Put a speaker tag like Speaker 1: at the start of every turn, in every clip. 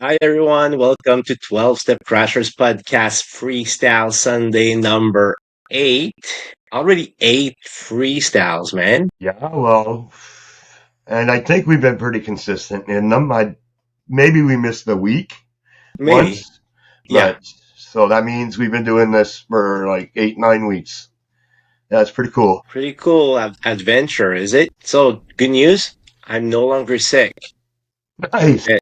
Speaker 1: Hi, everyone. Welcome to 12 Step Crashers Podcast Freestyle Sunday number 8. Already 8 freestyles, man.
Speaker 2: Yeah, well, and I think we've been pretty consistent in them. Maybe we missed the week
Speaker 1: Maybe.
Speaker 2: once,
Speaker 1: Yeah.
Speaker 2: but so that means we've been doing this for like 8, 9 weeks. That's pretty cool.
Speaker 1: Pretty cool adventure, is it? So, good news. I'm no longer sick.
Speaker 2: Nice.
Speaker 1: Eh,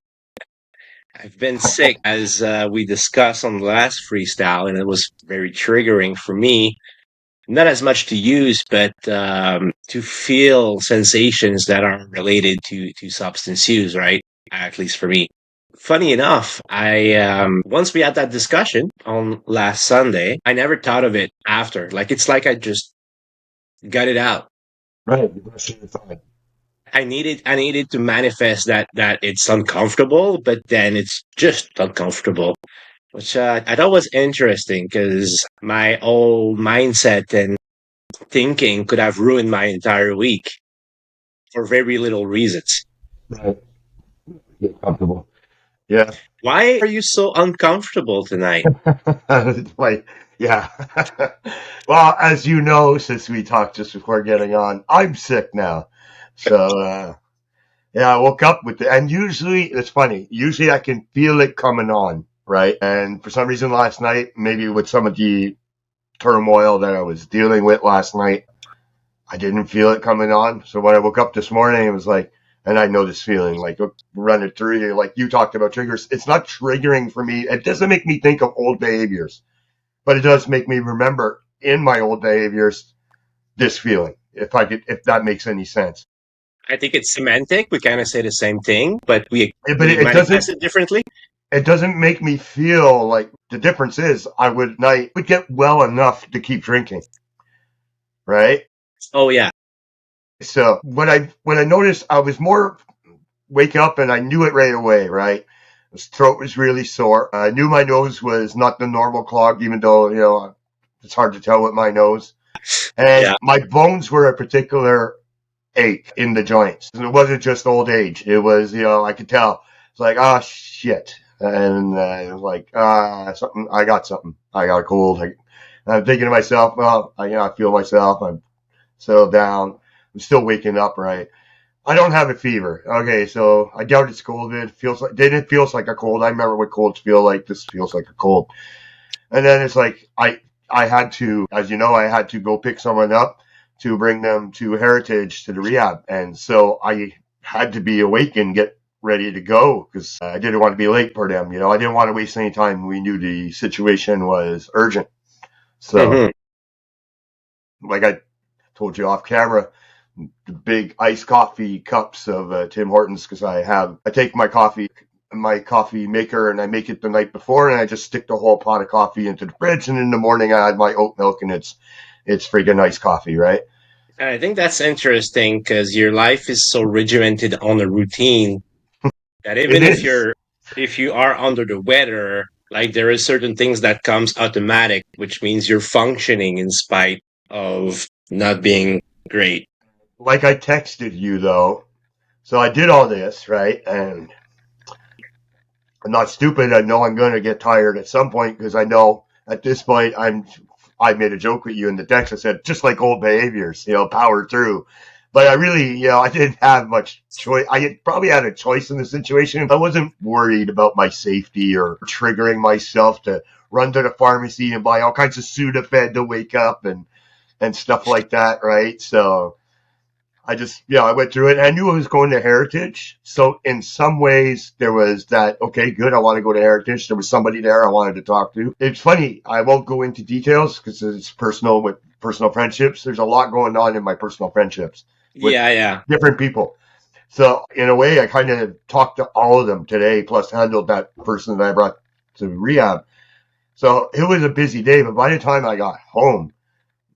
Speaker 1: I've been sick as we discussed on the last freestyle, and it was very triggering for me. Not as much to use, but to feel sensations that are related to substance use, right? At least for me. Funny enough, I once we had that discussion on last Sunday, I never thought of it after. Like it's like I just got it out.
Speaker 2: Right. The rest of your thought.
Speaker 1: I needed to manifest that it's uncomfortable, but then it's just uncomfortable, which I thought was interesting because my whole mindset and thinking could have ruined my entire week for very little reasons.
Speaker 2: Right. Get comfortable. Yeah.
Speaker 1: Why are you so uncomfortable tonight?
Speaker 2: Like, yeah. Well, as you know, since we talked just before getting on, I'm sick now. So, yeah, I woke up with it. And usually, it's funny. Usually I can feel it coming on, right? And for some reason last night, maybe with some of the turmoil that I was dealing with last night, I didn't feel it coming on. So when I woke up this morning, it was like, and I know this feeling, like run it through you, like you talked about triggers. It's not triggering for me. It doesn't make me think of old behaviors, but it does make me remember in my old behaviors this feeling. If that makes any sense.
Speaker 1: I think it's semantic. We kind of say the same thing, but we
Speaker 2: But
Speaker 1: we manifest it differently.
Speaker 2: it doesn't make me feel like the difference is I would get well enough to keep drinking, right?
Speaker 1: Oh yeah.
Speaker 2: So when I noticed I was more wake up and I knew it right away, right? His throat was really sore. I knew my nose was not the normal clog, even though, it's hard to tell with my nose. And
Speaker 1: Yeah.
Speaker 2: my bones were a particular ache in the joints. And it wasn't just old age. It was, I could tell. It's like, oh shit. And it was like, something, I got something. I got a cold. I'm thinking to myself, well, I feel myself. I'm settled down. I'm still waking up, right? I don't have a fever. Okay, so I doubt it's COVID. It feels like a cold. I remember what colds feel like. This feels like a cold. And then it's like I had to, as you know, I had to go pick someone up to bring them to Heritage to the rehab, and so I had to be awake and get ready to go because I didn't want to be late for them. I didn't want to waste any time. We knew the situation was urgent. So,
Speaker 1: Hmm.
Speaker 2: like I told you off camera, the big iced coffee cups of Tim Hortons because I take my coffee maker and I make it the night before and I just stick the whole pot of coffee into the fridge and in the morning I add my oat milk and it's freaking iced coffee, right?
Speaker 1: I think that's interesting because your life is so regimented on a routine that
Speaker 2: It
Speaker 1: even
Speaker 2: is.
Speaker 1: if you are under the weather, like there is certain things that comes automatic, which means you're functioning in spite of not being great.
Speaker 2: Like I texted you though. So I did all this, right? And I'm not stupid. I know I'm going to get tired at some point because I know at this point I made a joke with you in the text. I said, just like old behaviors, power through. But I really, I didn't have much choice. Probably had a choice in the situation. I wasn't worried about my safety or triggering myself to run to the pharmacy and buy all kinds of Sudafed to wake up and stuff like that, right? So I went through it. I knew I was going to Heritage. So in some ways there was that, okay, good. I want to go to Heritage. There was somebody there I wanted to talk to. It's funny. I won't go into details because it's personal with personal friendships. There's a lot going on in my personal friendships with
Speaker 1: Yeah, yeah.
Speaker 2: different people. So in a way, I kind of talked to all of them today, plus handled that person that I brought to rehab. So it was a busy day, but by the time I got home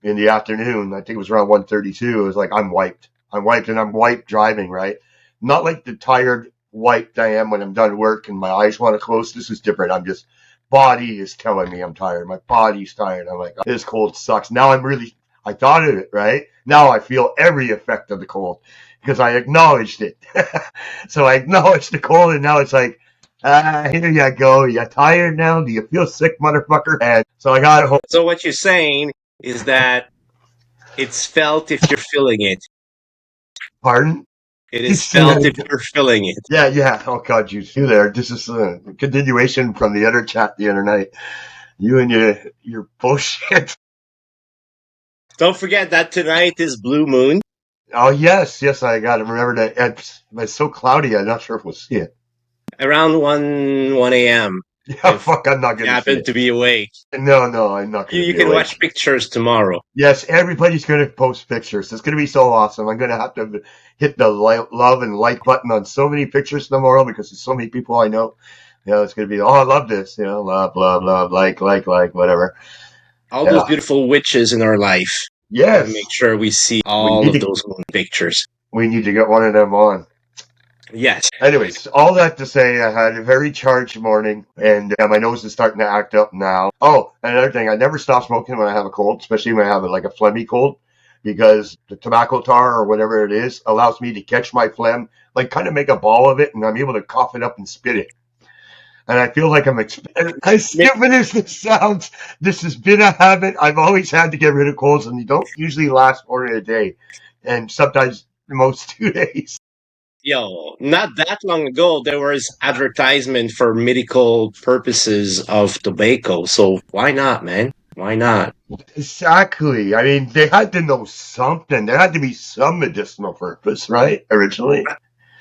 Speaker 2: in the afternoon, I think it was around 1:32, it was like, I'm wiped. I'm wiped and I'm wiped driving, right? Not like the tired wiped I am when I'm done work and my eyes want to close. This is different. I'm just, body is telling me I'm tired. My body's tired. I'm like, this cold sucks. Now I thought of it, right? Now I feel every effect of the cold because I acknowledged it. So I acknowledged the cold and now it's like, Here you go. You tired now? Do you feel sick, motherfucker? And so I got home.
Speaker 1: So what you're saying is that it's felt if you're feeling it.
Speaker 2: Pardon?
Speaker 1: It
Speaker 2: You
Speaker 1: is
Speaker 2: say that
Speaker 1: felt if
Speaker 2: again.
Speaker 1: you're feeling it.
Speaker 2: Yeah, yeah. Oh God, you there? This is a continuation from the other chat the other night. You and your bullshit.
Speaker 1: Don't forget that tonight is Blue Moon.
Speaker 2: Oh yes, yes. I got to remember that. It's so cloudy. I'm not sure if we'll see it.
Speaker 1: Around 1 a.m.
Speaker 2: Yeah,
Speaker 1: If
Speaker 2: fuck. I'm not
Speaker 1: you
Speaker 2: gonna see
Speaker 1: happen
Speaker 2: it.
Speaker 1: to be awake.
Speaker 2: No, no, I'm not gonna
Speaker 1: You
Speaker 2: be
Speaker 1: can
Speaker 2: awake.
Speaker 1: watch pictures tomorrow.
Speaker 2: Yes, everybody's going to post pictures. It's going to be so awesome. I'm going to have to hit the love and like button on so many pictures tomorrow because there's so many people I know. It's going to be, oh, I love this. Love, like, whatever.
Speaker 1: All those
Speaker 2: Yeah.
Speaker 1: beautiful witches in our life. Gotta
Speaker 2: Yes.
Speaker 1: make sure we see
Speaker 2: We
Speaker 1: all
Speaker 2: need
Speaker 1: of
Speaker 2: to,
Speaker 1: those moon pictures.
Speaker 2: we need to get one of them on.
Speaker 1: Yes.
Speaker 2: Anyways, all that to say, I had a very charged morning, and my nose is starting to act up now. Oh, another thing, I never stop smoking when I have a cold, especially when I have like a phlegmy cold, because the tobacco tar or whatever it is allows me to catch my phlegm, like kind of make a ball of it, and I'm able to cough it up and spit it. And I feel like as stupid as this sounds, this has been a habit. I've always had to get rid of colds, and they don't usually last more than a day, and sometimes most 2 days.
Speaker 1: Yo, not that long ago, there was advertisement for medical purposes of tobacco. So why not, man? Why not?
Speaker 2: Exactly. I mean, they had to know something. There had to be some medicinal purpose, right? Originally.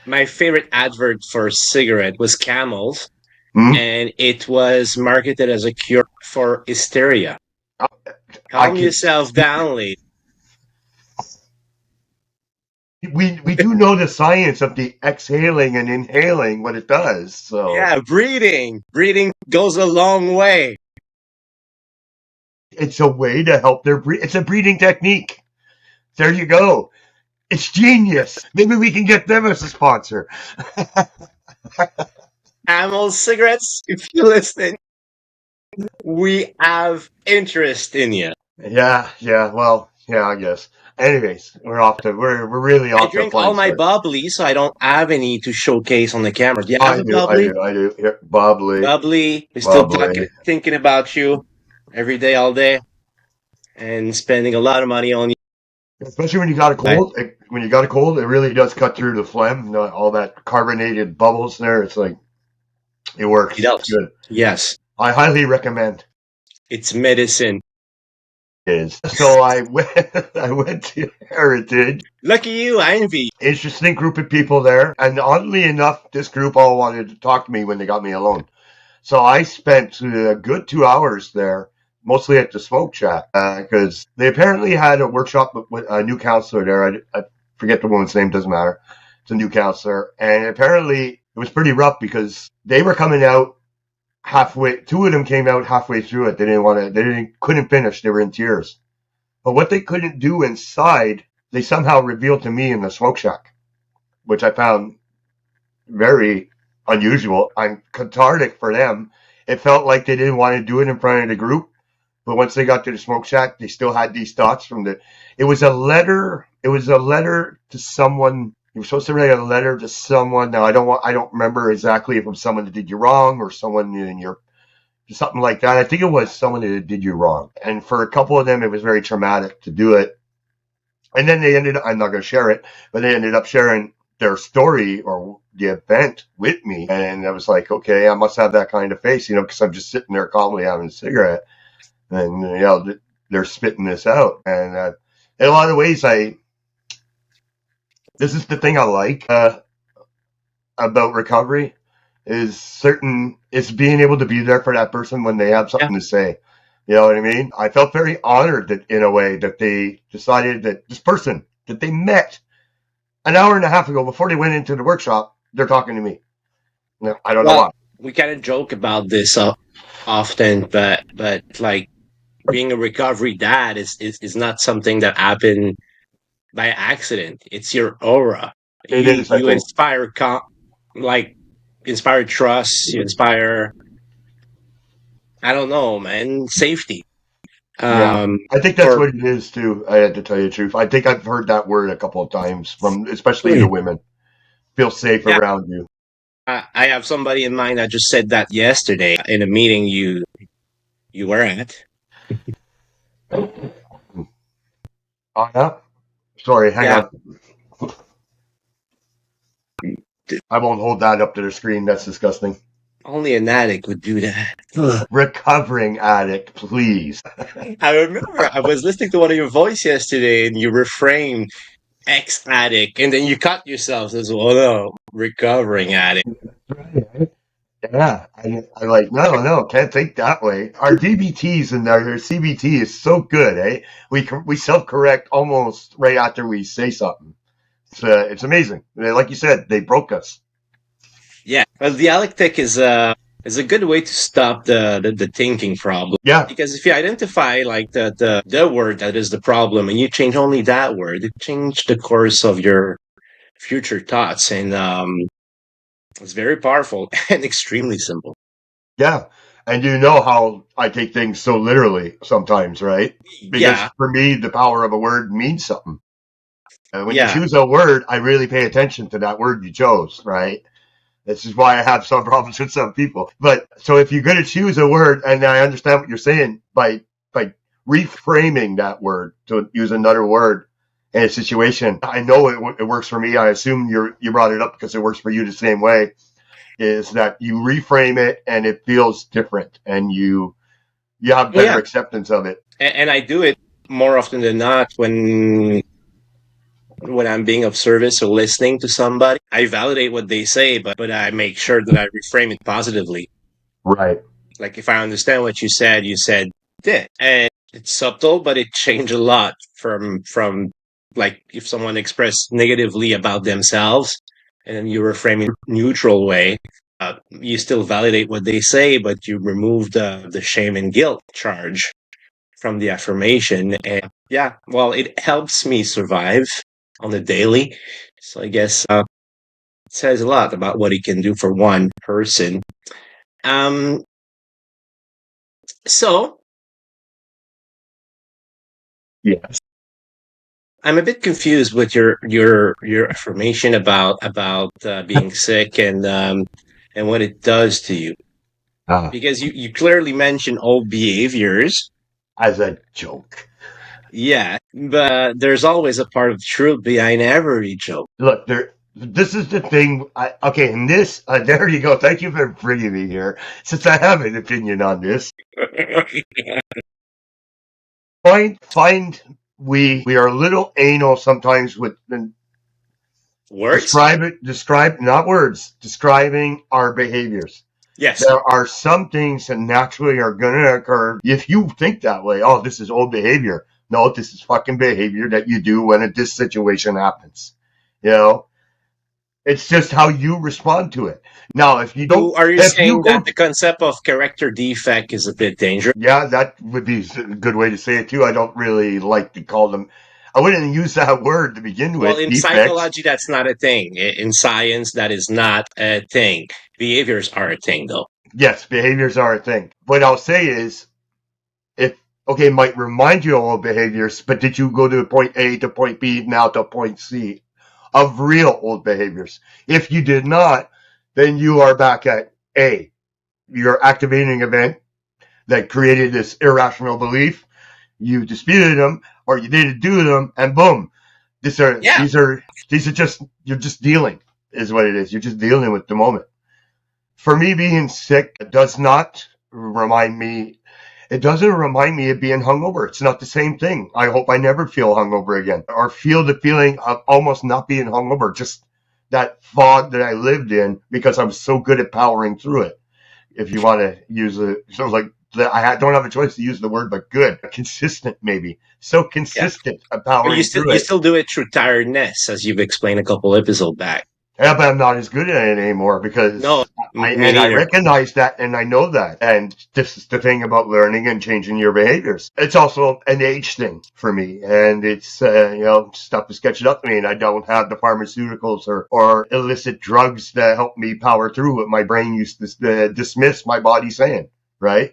Speaker 1: My favorite advert for cigarette was Camels,
Speaker 2: Hmm?
Speaker 1: and it was marketed as a cure for hysteria.
Speaker 2: I
Speaker 1: Calm
Speaker 2: could.
Speaker 1: yourself down, lady.
Speaker 2: We do know the science of the exhaling and inhaling what it does. So
Speaker 1: Yeah, breathing. Breathing goes a long way.
Speaker 2: it's a way to help their breathe. It's a breathing technique. There you go. It's genius. Maybe we can get them as a sponsor.
Speaker 1: Camels cigarettes, if you listen, we have interest in you.
Speaker 2: Yeah, yeah. Well, yeah, I guess. Anyways, we're really
Speaker 1: I
Speaker 2: off to a
Speaker 1: drink
Speaker 2: flying
Speaker 1: all my
Speaker 2: start.
Speaker 1: bubbly, so I don't have any to showcase on the camera. Do you have
Speaker 2: I
Speaker 1: a
Speaker 2: do, I
Speaker 1: bubbly?
Speaker 2: do, I do. Here, bubbly,
Speaker 1: Bubbly. We're still
Speaker 2: bubbly.
Speaker 1: thinking about you every day, all day, and spending a lot of money on you.
Speaker 2: Especially when you got a cold. When you got a cold, it really does cut through the phlegm. All that carbonated bubbles there. It's like it
Speaker 1: It
Speaker 2: works. It's
Speaker 1: helps.
Speaker 2: good.
Speaker 1: Yes,
Speaker 2: I highly recommend
Speaker 1: it's medicine.
Speaker 2: it. Is so I went. I went to Heritage.
Speaker 1: Lucky you, I envy
Speaker 2: Interesting group of people there, and oddly enough, this group all wanted to talk to me when they got me alone. So I spent a good 2 hours there, mostly at the smoke shack, because they apparently had a workshop with a new counselor there. I forget the woman's name, doesn't matter. It's a new counselor, and apparently it was pretty rough because they were coming out halfway. Two of them came out halfway through it. They didn't want to. Couldn't finish. They were in tears. But what they couldn't do inside, they somehow revealed to me in the smoke shack, which I found very unusual. I'm cathartic for them. It felt like they didn't want to do it in front of the group, but once they got to the smoke shack, they still had these thoughts from the. It was a letter. It was a letter to someone. You were supposed to write a letter to someone. Now I don't want. I don't remember exactly if it was someone that did you wrong or someone in your something like that. I think it was someone that did you wrong, and for a couple of them, it was very traumatic to do it. And then they ended up, I'm not going to share it, but they ended up sharing their story or the event with me. And I was like, okay, I must have that kind of face, because I'm just sitting there calmly having a cigarette. And, they're spitting this out. And in a lot of ways, this is the thing I like about recovery is being able to be there for that person when they have
Speaker 1: you.
Speaker 2: something to say. You know what I mean? I felt very honored that in a way that they decided that this person that they met an hour and a half ago before they went into the workshop, they're talking to me. No, I don't know
Speaker 1: Well,
Speaker 2: why.
Speaker 1: we kind of joke about this often, but like being a recovery dad is not something that happened by accident. It's your aura.
Speaker 2: It is, I
Speaker 1: You
Speaker 2: think.
Speaker 1: inspire like inspire trust. You inspire, I don't know, man, safety.
Speaker 2: Yeah.
Speaker 1: Um,
Speaker 2: I think that's
Speaker 1: for
Speaker 2: what it is too. I had to tell you the truth. I think I've heard that word a couple of times from especially the
Speaker 1: yeah,
Speaker 2: women. Feel safe around you.
Speaker 1: I have somebody in mind that just said that yesterday in a meeting you were at.
Speaker 2: Oh, yeah? Sorry, hang
Speaker 1: Yeah,
Speaker 2: on. I won't hold that up to the screen. That's disgusting.
Speaker 1: only an addict would do that. Ugh.
Speaker 2: Recovering addict, please.
Speaker 1: I remember I was listening to one of your voice yesterday, and you reframed ex addict, and then you cut yourself as well. No, recovering addict.
Speaker 2: Right. Yeah, I like, no, can't think that way. Our DBTs and our CBT is so good, eh? We self correct almost right after we say something. It's amazing. Like you said, they broke us.
Speaker 1: Yeah, well, dialectic is a good way to stop the thinking problem.
Speaker 2: Yeah,
Speaker 1: Because if you identify like the word that is the problem and you change only that word, it changes the course of your future thoughts, and it's very powerful and extremely simple.
Speaker 2: yeah. And you know how I take things so literally sometimes, right? Because
Speaker 1: Yeah,
Speaker 2: for me, the power of a word means something. When you
Speaker 1: yeah,
Speaker 2: choose a word, I really pay attention to that word you chose, right? This is why I have some problems with some people. But so if you're going to choose a word, and I understand what you're saying by reframing that word to use another word in a situation, I know it works for me. I assume you brought it up because it works for you the same way. Is that you reframe it and it feels different, and you have
Speaker 1: oh
Speaker 2: better
Speaker 1: yeah,
Speaker 2: acceptance of it.
Speaker 1: and I do it more often than not when I'm being of service or listening to somebody. I validate what they say, but I make sure that I reframe it positively.
Speaker 2: Right.
Speaker 1: Like if I understand what you said this, and it's subtle, but it changed a lot from like if someone expressed negatively about themselves, and then you reframe it neutral way. You still validate what they say, but you remove the shame and guilt charge from the affirmation. And yeah, well, it helps me survive on the daily. So I guess it says a lot about what it can do for one person. Um, so
Speaker 2: Yes.
Speaker 1: I'm a bit confused with your affirmation about being sick and what it does to you,
Speaker 2: Uh,
Speaker 1: because you clearly mention old behaviors.
Speaker 2: as a joke.
Speaker 1: Yeah, but there's always a part of truth behind every joke.
Speaker 2: Look, there. This is the thing. Okay, and this. There you go. Thank you for bringing me here. Since I have an opinion on this, find we are a little anal sometimes with
Speaker 1: Words?
Speaker 2: describe not words describing our behaviors.
Speaker 1: Yes.
Speaker 2: There are some things that naturally are going to occur if you think that way. Oh, this is old behavior. No, this is fucking behavior that you do when this situation happens. You know, it's just how you respond to it. Now,
Speaker 1: So are you
Speaker 2: if you
Speaker 1: saying that
Speaker 2: go,
Speaker 1: the concept of character defect is a bit dangerous?
Speaker 2: yeah, that would be a good way to say it too. I don't really like to call them, I wouldn't use that word to begin
Speaker 1: Well,
Speaker 2: with,
Speaker 1: in
Speaker 2: defects.
Speaker 1: psychology, that's not a thing. In science, that is not a thing. Behaviors are a thing, though.
Speaker 2: Yes, behaviors are a thing. What I'll say is, if, okay, might remind you of old behaviors, but did you go to point A to point B, now to point C of real old behaviors? If you did not, then you are back at A. You're activating an event that created this irrational belief. You disputed them, or you didn't do them, and boom. These are
Speaker 1: Yeah.
Speaker 2: these are these are just you're just dealing is what it is. You're just dealing with the moment. For me, being sick does not remind me. It doesn't remind me of being hungover. It's not the same thing. I hope I never feel hungover again, or feel the feeling of almost not being hungover. Just that fog that I lived in because I was so good at powering through it. If you want to use it, so like don't have a choice to use the word, but good, consistent, maybe so
Speaker 1: Yeah.
Speaker 2: consistent at
Speaker 1: But
Speaker 2: powering through
Speaker 1: you
Speaker 2: it.
Speaker 1: still do it through tiredness, as you've explained a couple episodes back.
Speaker 2: Yeah, but I'm not as good at it anymore
Speaker 1: No,
Speaker 2: because
Speaker 1: me
Speaker 2: I
Speaker 1: neither.
Speaker 2: recognize that and I know that. And this is the thing about learning and changing your behaviors. It's also an age thing for me. And it's, stuff is catching up to me and I don't have the pharmaceuticals or illicit drugs that help me power through what my brain used to dismiss my body saying, right?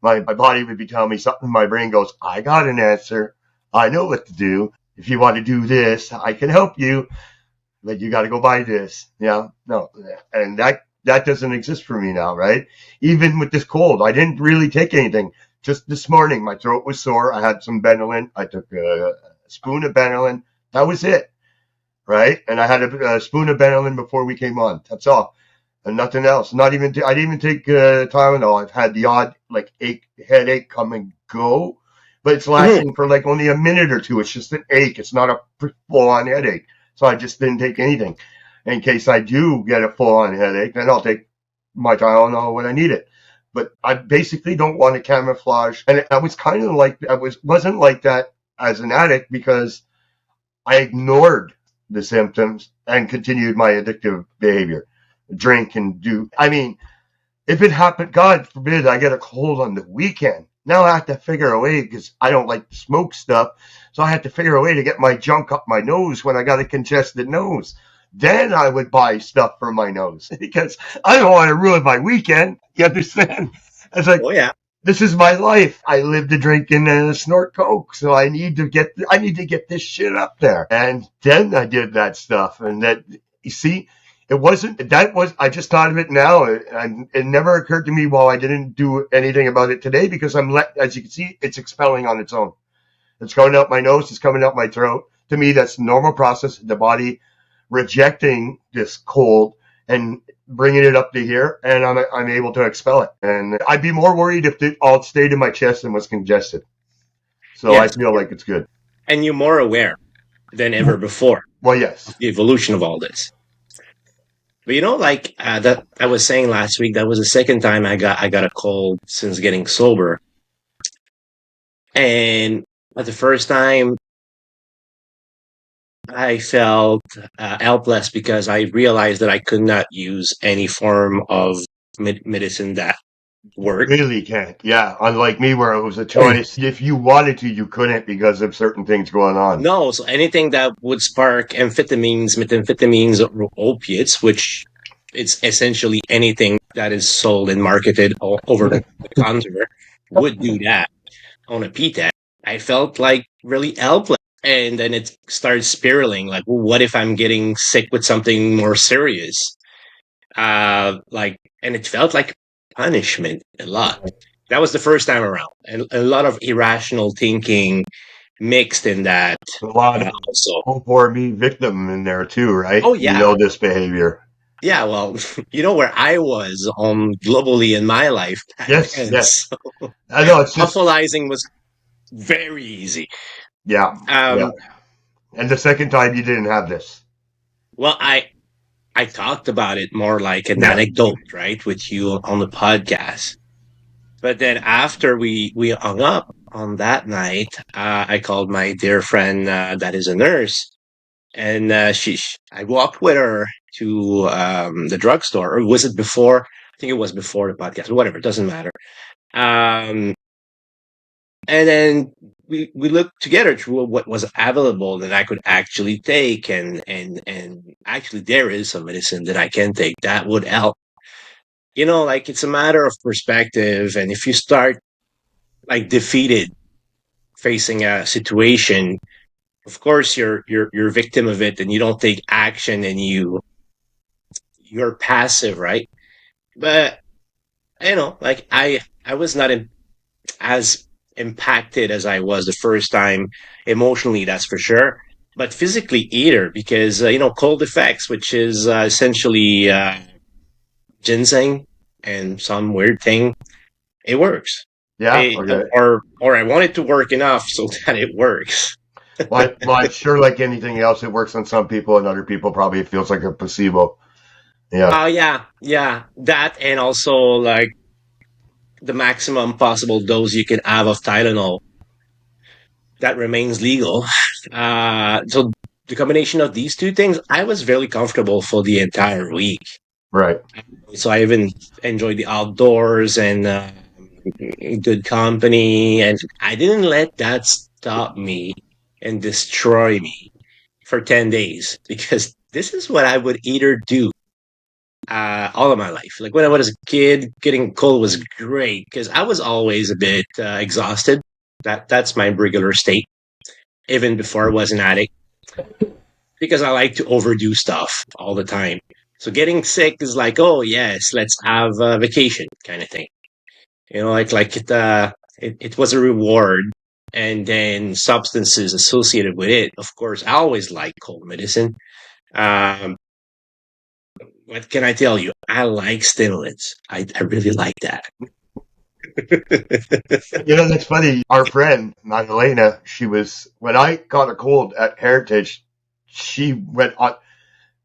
Speaker 2: My body would be telling me something. My brain goes, I got an answer. I know what to do. If you want to do this, I can help you. Like you got to go buy this. Yeah, no, and that doesn't exist for me now, right? Even with this cold, I didn't really take anything. Just this morning, my throat was sore. I had some Benylin. I took a spoon of Benylin. That was it, right? And I had a spoon of Benylin before we came on. That's all, and nothing else. Not even I didn't even take Tylenol. I've had the odd like headache come and go, but it's lasting for like only a minute or two. It's just an ache. It's not a full on headache. So I just didn't take anything. In case I do get a full on headache, then I'll take my Tylenol when I need it. But I basically don't want to camouflage. And I was kind of like wasn't like that as an addict because I ignored the symptoms and continued my addictive behavior. Drink and do. I mean, if it happened, God forbid, I get a cold on the weekend. Now I have to figure a way because I don't like to smoke stuff. So I have to figure a way to get my junk up my nose when I got a congested nose. Then I would buy stuff for my nose because I don't want to ruin my weekend. You understand? It's like,
Speaker 1: Oh yeah.
Speaker 2: this is my life. I live to drink and snort coke, so I need to get this shit up there. And then I did that stuff, and that you see, it wasn't that was I just thought of it now, and it never occurred to me while I didn't do anything about it today because as you can see, it's expelling on its own. It's going out my nose, it's coming out my throat. To me, that's the normal process. The body rejecting this cold and bringing it up to here, and I'm able to expel it. And I'd be more worried if it all stayed in my chest and was congested. So I
Speaker 1: Yes.
Speaker 2: feel like it's good.
Speaker 1: And you're more aware than ever before
Speaker 2: Well,
Speaker 1: of
Speaker 2: yes.
Speaker 1: the evolution of all this. But like that I was saying last week, that was the second time I got a cold since getting sober. And at the first time, I felt helpless because I realized that I could not use any form of medicine that worked.
Speaker 2: Really can't. Yeah. Unlike me, where it was a choice. If you wanted to, you couldn't because of certain things going on.
Speaker 1: No, so anything that would spark amphetamines, methamphetamines, or opiates, which it's essentially anything that is sold and marketed over the counter, would do that on a PTAC. I felt like really helpless. And then it started spiraling. Like, well, what if I'm getting sick with something more serious? And it felt like punishment a lot. That was the first time around, and a lot of irrational thinking mixed in that.
Speaker 2: A lot of
Speaker 1: Also,
Speaker 2: oh poor me victim in there too, right?
Speaker 1: oh
Speaker 2: You
Speaker 1: yeah,
Speaker 2: know this behavior.
Speaker 1: yeah. Well, where I was globally in my life back
Speaker 2: Yes,
Speaker 1: then,
Speaker 2: yes.
Speaker 1: so
Speaker 2: I know it's just
Speaker 1: alcoholizing was very easy.
Speaker 2: yeah, yeah.
Speaker 1: Um,
Speaker 2: And the second time you didn't have this.
Speaker 1: well, I talked about it more like an
Speaker 2: Yeah.
Speaker 1: anecdote, right, with you on the podcast. But then after we hung up on that night, I called my dear friend that is a nurse, and I walked with her to the drugstore. Or was it before? I think it was before the podcast, but whatever, it doesn't matter. Um, and then we looked together through what was available that I could actually take, and actually there is some medicine that I can take that would help. Like it's a matter of perspective, and if you start like defeated facing a situation, of course you're a victim of it, and you don't take action, and you're passive, right? But like I was not as impacted as I was the first time emotionally, that's for sure, but physically either, because cold effects, which is essentially ginseng and some weird thing, it works.
Speaker 2: Yeah. Okay.
Speaker 1: Or I want it to work enough so that it works.
Speaker 2: Well, I'm sure like anything else, it works on some people and other people probably it feels like a placebo. Yeah.
Speaker 1: Oh yeah, that, and also like the maximum possible dose you can have of Tylenol that remains legal. So the combination of these two things, I was very comfortable for the entire week.
Speaker 2: Right.
Speaker 1: So I even enjoyed the outdoors and good company, and I didn't let that stop me and destroy me for 10 days, because this is what I would either do all of my life. Like when I was a kid, getting cold was great because I was always a bit exhausted. That's my regular state, even before I was an addict. because I like to overdo stuff all the time. So getting sick is like, oh yes, let's have a vacation kind of thing. It was a reward, and then substances associated with it. Of course, I always like cold medicine. Um, what can I tell you? I like stimulants. I really like that.
Speaker 2: That's funny. Our friend, Magdalena, when I got a cold at Heritage, she went on,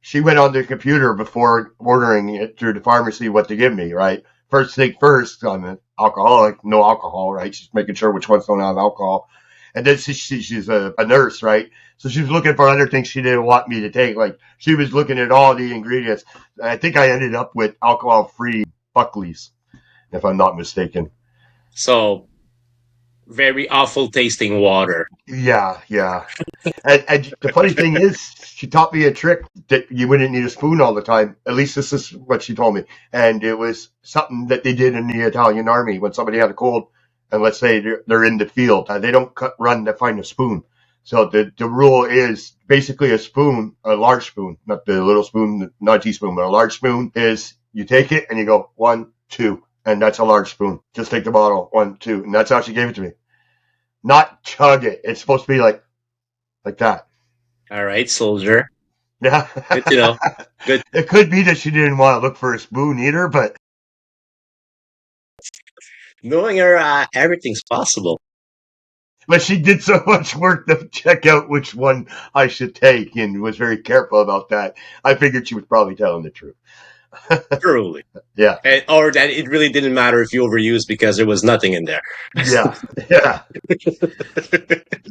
Speaker 2: she went on the computer before ordering it through the pharmacy what to give me, right? First thing first, I'm an alcoholic, no alcohol, right? She's making sure which ones don't have alcohol. And then she's a nurse, right? So she was looking for other things she didn't want me to take. Like she was looking at all the ingredients. I think I ended up with alcohol-free Buckley's, if I'm not mistaken.
Speaker 1: So very awful tasting water.
Speaker 2: Yeah, yeah. And the funny thing is, she taught me a trick that you wouldn't need a spoon all the time. At least this is what she told me. And it was something that they did in the Italian army when somebody had a cold, and let's say they're in the field, they don't run to find a spoon. So the rule is basically a spoon, a large spoon, not the little spoon, not a teaspoon, but a large spoon is you take it and you go 1, 2, and that's a large spoon. Just take the bottle 1, 2, and that's how she gave it to me. Not chug it. It's supposed to be like that.
Speaker 1: All right, soldier.
Speaker 2: Yeah.
Speaker 1: Good to know. Good.
Speaker 2: It could be that she didn't want to look for a spoon either, but
Speaker 1: Knowing her, everything's possible.
Speaker 2: she did so much work to check out which one I should take and was very careful about that. I figured she was probably telling the truth.
Speaker 1: Truly.
Speaker 2: Yeah.
Speaker 1: Or that it really didn't matter if you overused because there was nothing in there.
Speaker 2: Yeah. Yeah.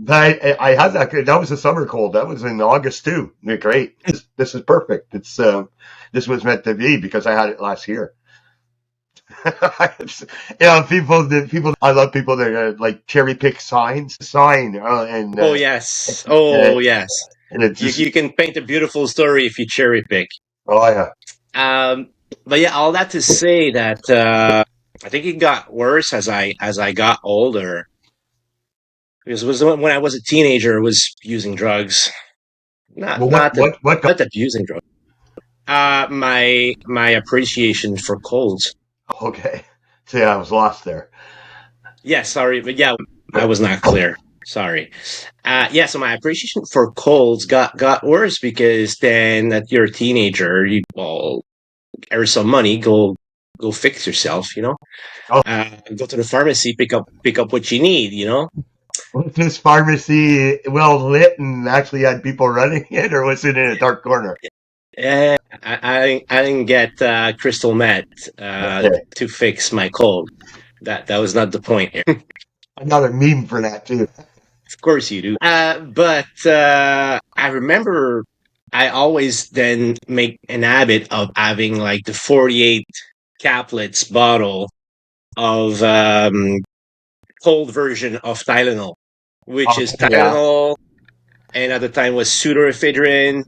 Speaker 2: I had that. That was a summer cold. That was in August too. Great. This is perfect. This was meant to be because I had it last year. People. I love people that like cherry pick sign, and
Speaker 1: Oh yes. Oh yes.
Speaker 2: and it just
Speaker 1: You can paint a beautiful story if you cherry pick.
Speaker 2: oh yeah.
Speaker 1: Um, but yeah, all that to say that I think it got worse as I got older. Because it was when I was a teenager, I was using drugs.
Speaker 2: Well,
Speaker 1: Not abusing drugs. My appreciation for colds.
Speaker 2: okay. See, I was lost there.
Speaker 1: Yeah, sorry, but yeah, I was not clear. Sorry. Yeah, so my appreciation for colds got worse because then that you're a teenager, you well earn some money, go fix yourself, you know.
Speaker 2: Oh,
Speaker 1: Go to the pharmacy, pick up what you need, you know.
Speaker 2: was this pharmacy well lit and actually had people running it, or was it in a dark corner?
Speaker 1: I didn't get crystal meth
Speaker 2: Okay.
Speaker 1: to fix my cold. That was not the point here.
Speaker 2: Another meme for that too.
Speaker 1: Of course you do. But I remember I always then make an habit of having like the 48 caplets bottle of cold version of Tylenol, which is
Speaker 2: Yeah.
Speaker 1: Tylenol, and at the time was pseudoephedrine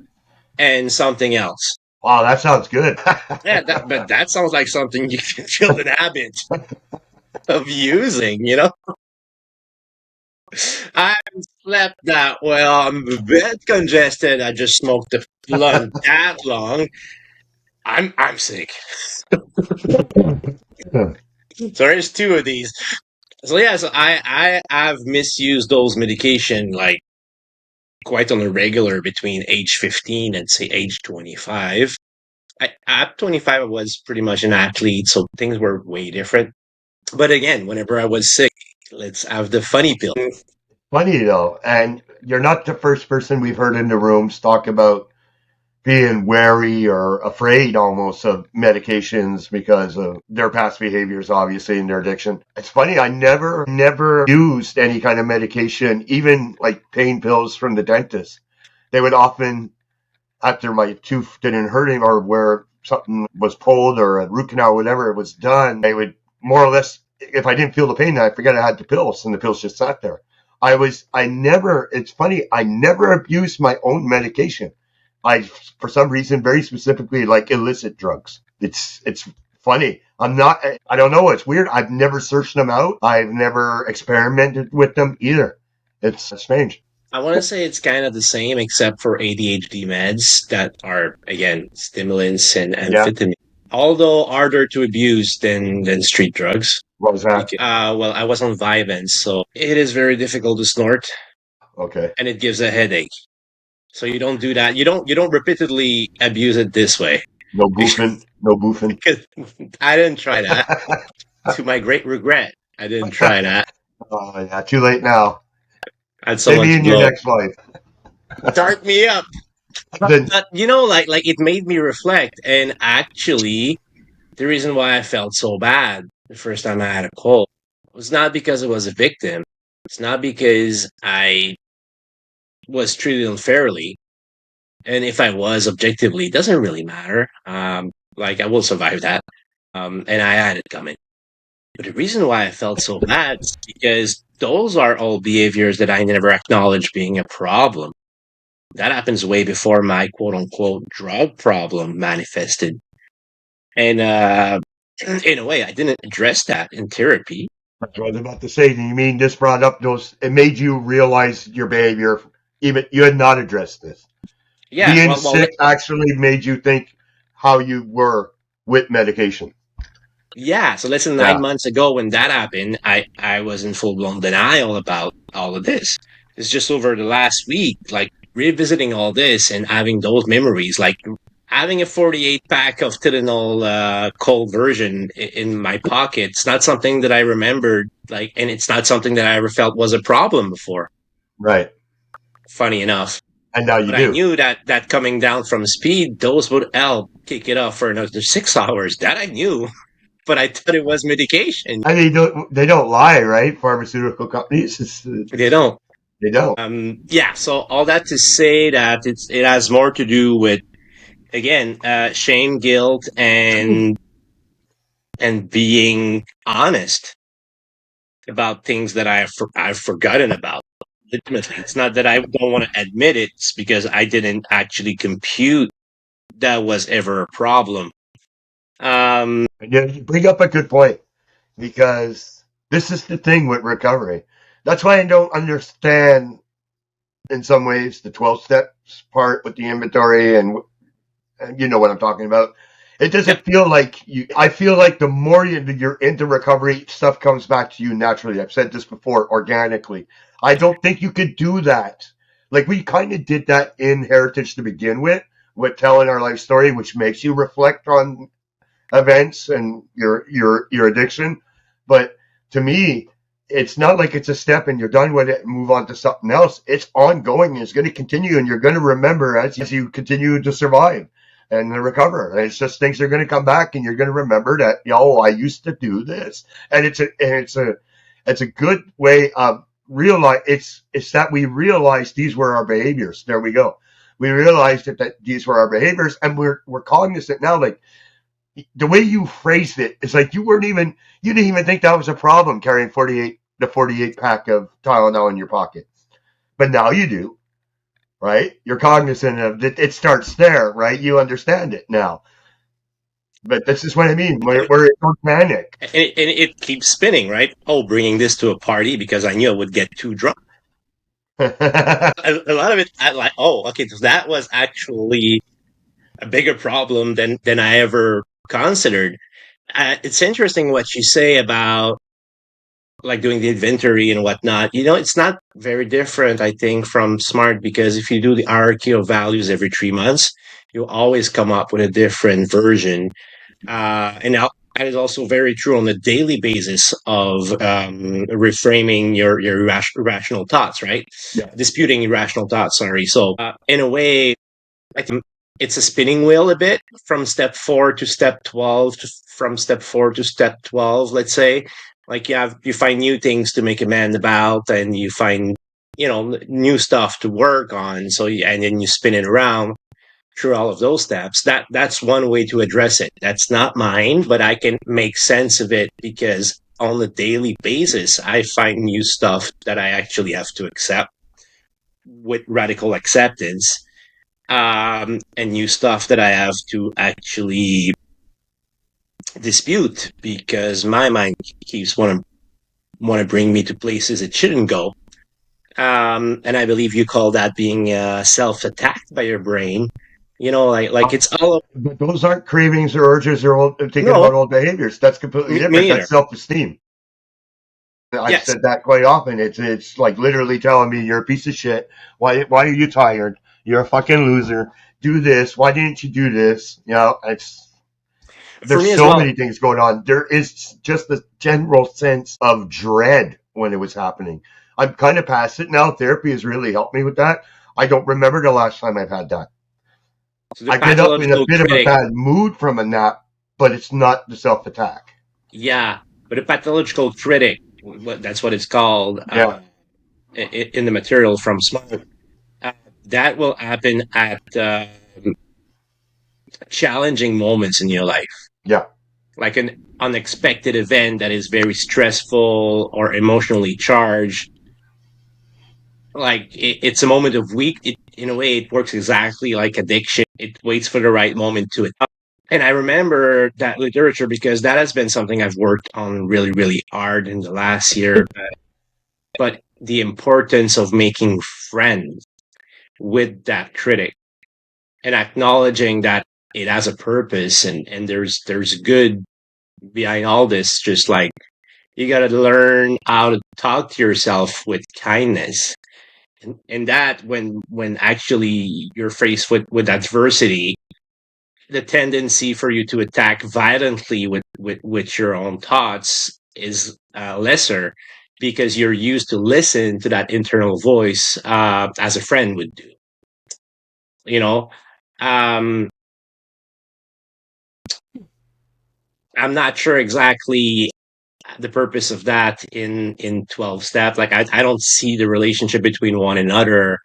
Speaker 1: and something else.
Speaker 2: Wow, that sounds good.
Speaker 1: Yeah, but that sounds like something you can build an habit of using, you know? I haven't slept that well. I'm a bit congested. I just smoked a blunt that long. I'm sick. So there's two of these. So yeah, so I have misused those medication like quite on a regular between age 15 and say age 25. At 25, I was pretty much an athlete, so things were way different. But again, whenever I was sick, let's have the funny pill.
Speaker 2: Funny though, and you're not the first person we've heard in the rooms talk about being wary or afraid almost of medications because of their past behaviors, obviously, and their addiction. It's funny, I never used any kind of medication, even like pain pills from the dentist. They would often, after my tooth didn't hurt anymore, or where something was pulled or a root canal, whatever it was done, they would more or less, if I didn't feel the pain, I forget I had the pills, and the pills just sat there. It's funny, I never abused my own medication. I, for some reason, very specifically like illicit drugs. It's funny. I don't know. It's weird. I've never searched them out. I've never experimented with them either. It's strange.
Speaker 1: I want to say it's kind of the same, except for ADHD meds that are, again, stimulants and
Speaker 2: Yeah.
Speaker 1: amphetamine. Although harder to abuse than street drugs.
Speaker 2: What was that?
Speaker 1: Well, I was on Vyvanse, so it is very difficult to snort,
Speaker 2: Okay.
Speaker 1: and it gives a headache. So you don't do that. You don't repeatedly abuse it this way.
Speaker 2: No boofing. No boofing.
Speaker 1: Because I didn't try that. To my great regret, I didn't try that.
Speaker 2: Oh, yeah. Too late now.
Speaker 1: I had someone
Speaker 2: Maybe
Speaker 1: to
Speaker 2: in your
Speaker 1: blow.
Speaker 2: next life.
Speaker 1: Start me up.
Speaker 2: Then,
Speaker 1: But like it made me reflect. And actually, the reason why I felt so bad the first time I had a cold was not because I was a victim. It's not because I was treated unfairly. And if I was objectively, it doesn't really matter. Like I will survive that. And I had it coming. But the reason why I felt so bad is because those are all behaviors that I never acknowledged being a problem. That happens way before my quote unquote drug problem manifested. And in a way, I didn't address that in therapy.
Speaker 2: that's what I was about to say. You mean this brought up those? It made you realize your behavior. Even you had not addressed this.
Speaker 1: Yeah,
Speaker 2: Being
Speaker 1: well,
Speaker 2: sick actually made you think how you were with medication.
Speaker 1: yeah. So less than
Speaker 2: Yeah.
Speaker 1: 9 months ago, when that happened, I was in full blown denial about all of this. It's just over the last week, like revisiting all this and having those memories, like having a 48 pack of Tylenol cold version in my pocket. It's not something that I remembered, like, and it's not something that I ever felt was a problem before.
Speaker 2: Right.
Speaker 1: Funny enough.
Speaker 2: And now you
Speaker 1: But I
Speaker 2: do.
Speaker 1: knew that coming down from speed, those would help kick it off for another 6 hours. That I knew, but I thought it was medication.
Speaker 2: And they don't lie, right? Pharmaceutical companies,
Speaker 1: They don't.
Speaker 2: they don't.
Speaker 1: Yeah. So all that to say that it has more to do with, again, shame, guilt, and being honest about things that I've forgotten about. Legitimately, it's not that I don't want to admit it. It's because I didn't actually compute that was ever a problem.
Speaker 2: And you bring up a good point because this is the thing with recovery. That's why I don't understand in some ways the 12 steps part with the inventory and you know what I'm talking about. It
Speaker 1: Yep.
Speaker 2: doesn't feel like you. I feel like the more you're into recovery, stuff comes back to you naturally. I've said this before, organically. I don't think you could do that. Like we kind of did that in Heritage to begin with telling our life story, which makes you reflect on events and your addiction. But to me, it's not like it's a step and you're done with it and move on to something else. It's ongoing and it's going to continue, and you're going to remember as you continue to survive and recover. And it's just things are going to come back, and you're going to remember that, I used to do this, and it's a good way of realize it's that we realize these were our behaviors. There we go. We realized that these were our behaviors, and we're cognizant now. Like the way you phrased it, it's like you didn't even think that was a problem carrying 48 pack of Tylenol in your pocket, but now you do, right? You're cognizant of it. It starts there, right? You understand it now. But this is what I mean. Where it's organic.
Speaker 1: And it keeps spinning, right? Oh, bringing this to a party because I knew I would get too drunk. A lot of it, I like, oh, okay, so that was actually a bigger problem than I ever considered. It's interesting what you say about like doing the inventory and whatnot. It's not very different, I think, from SMART because if you do the hierarchy of values every 3 months, you always come up with a different version. And now that is also very true on a daily basis of reframing your irrational thoughts, right?
Speaker 2: Yeah.
Speaker 1: Disputing irrational thoughts, sorry. So, in a way, I think it's a spinning wheel a bit from step 4 to step 12, from step 4 to step 12, let's say. Like you find new things to make amend about, and you find, new stuff to work on. So, and then you spin it around through all of those steps. That's one way to address it. That's not mine, but I can make sense of it because on a daily basis, I find new stuff that I actually have to accept with radical acceptance, and new stuff that I have to actually dispute because my mind keeps want to bring me to places it shouldn't go. And I believe you call that being self-attacked by your brain. Like it's all.
Speaker 2: But those aren't cravings or urges or thinking about
Speaker 1: No,
Speaker 2: old behaviors. That's completely
Speaker 1: me
Speaker 2: different.
Speaker 1: neither.
Speaker 2: That's self-esteem. I've
Speaker 1: Yes.
Speaker 2: said that quite often. It's like literally telling me you're a piece of shit. Why are you tired? You're a fucking loser. Do this. Why didn't you do this?
Speaker 1: For
Speaker 2: There's
Speaker 1: me as
Speaker 2: so
Speaker 1: well.
Speaker 2: many things going on. There is just the general sense of dread when it was happening. I'm kind of past it now. Therapy has really helped me with that. I don't remember the last time I've had that.
Speaker 1: So the
Speaker 2: I get up in a
Speaker 1: pathological
Speaker 2: bit of a
Speaker 1: critic.
Speaker 2: bad mood from a nap, but it's not the self-attack.
Speaker 1: Yeah, but the pathological critic, that's what it's called
Speaker 2: Yeah,
Speaker 1: in the material from Smart. Uh, that will happen at challenging moments in your life,
Speaker 2: yeah,
Speaker 1: like an unexpected event that is very stressful or emotionally charged. Like it's a moment of weak. In a way, it works exactly like addiction. It waits for the right moment to it. And I remember that literature because that has been something I've worked on really, really hard in the last year. But the importance of making friends with that critic and acknowledging that it has a purpose and there's good behind all this. Just like you got to learn how to talk to yourself with kindness, and that when actually you're faced with adversity, the tendency for you to attack violently with your own thoughts is lesser because you're used to listen to that internal voice as a friend would do. You know, um, I'm not sure exactly the purpose of that in 12 step. Like I don't see the relationship between one another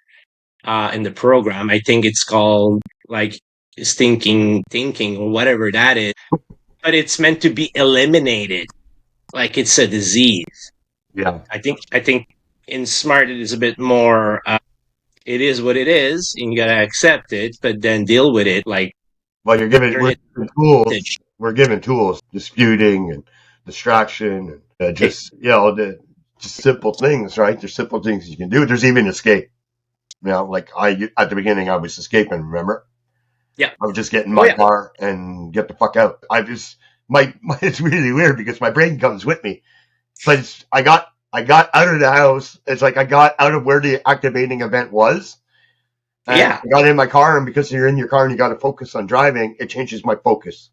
Speaker 1: in the program. I think it's called like stinking thinking or whatever that is, but it's meant to be eliminated like it's a disease.
Speaker 2: yeah.
Speaker 1: I think in Smart it is a bit more. It is what it is, and you gotta accept it, but then deal with it. Like
Speaker 2: Well,
Speaker 1: turn
Speaker 2: we're
Speaker 1: it
Speaker 2: given tools.
Speaker 1: into
Speaker 2: We're given tools, disputing and distraction, and
Speaker 1: hey,
Speaker 2: just simple things, right? There's simple things you can do. There's even escape. Like at the beginning, I was escaping. Remember,
Speaker 1: yeah,
Speaker 2: I would just get in
Speaker 1: oh
Speaker 2: my
Speaker 1: yeah,
Speaker 2: car and get the fuck out. It's really weird because my brain comes with me, but I got out of the house. It's like I got out of where the activating event was. And
Speaker 1: yeah.
Speaker 2: I got in my car, and because you're in your car and you got to focus on driving, it changes my focus.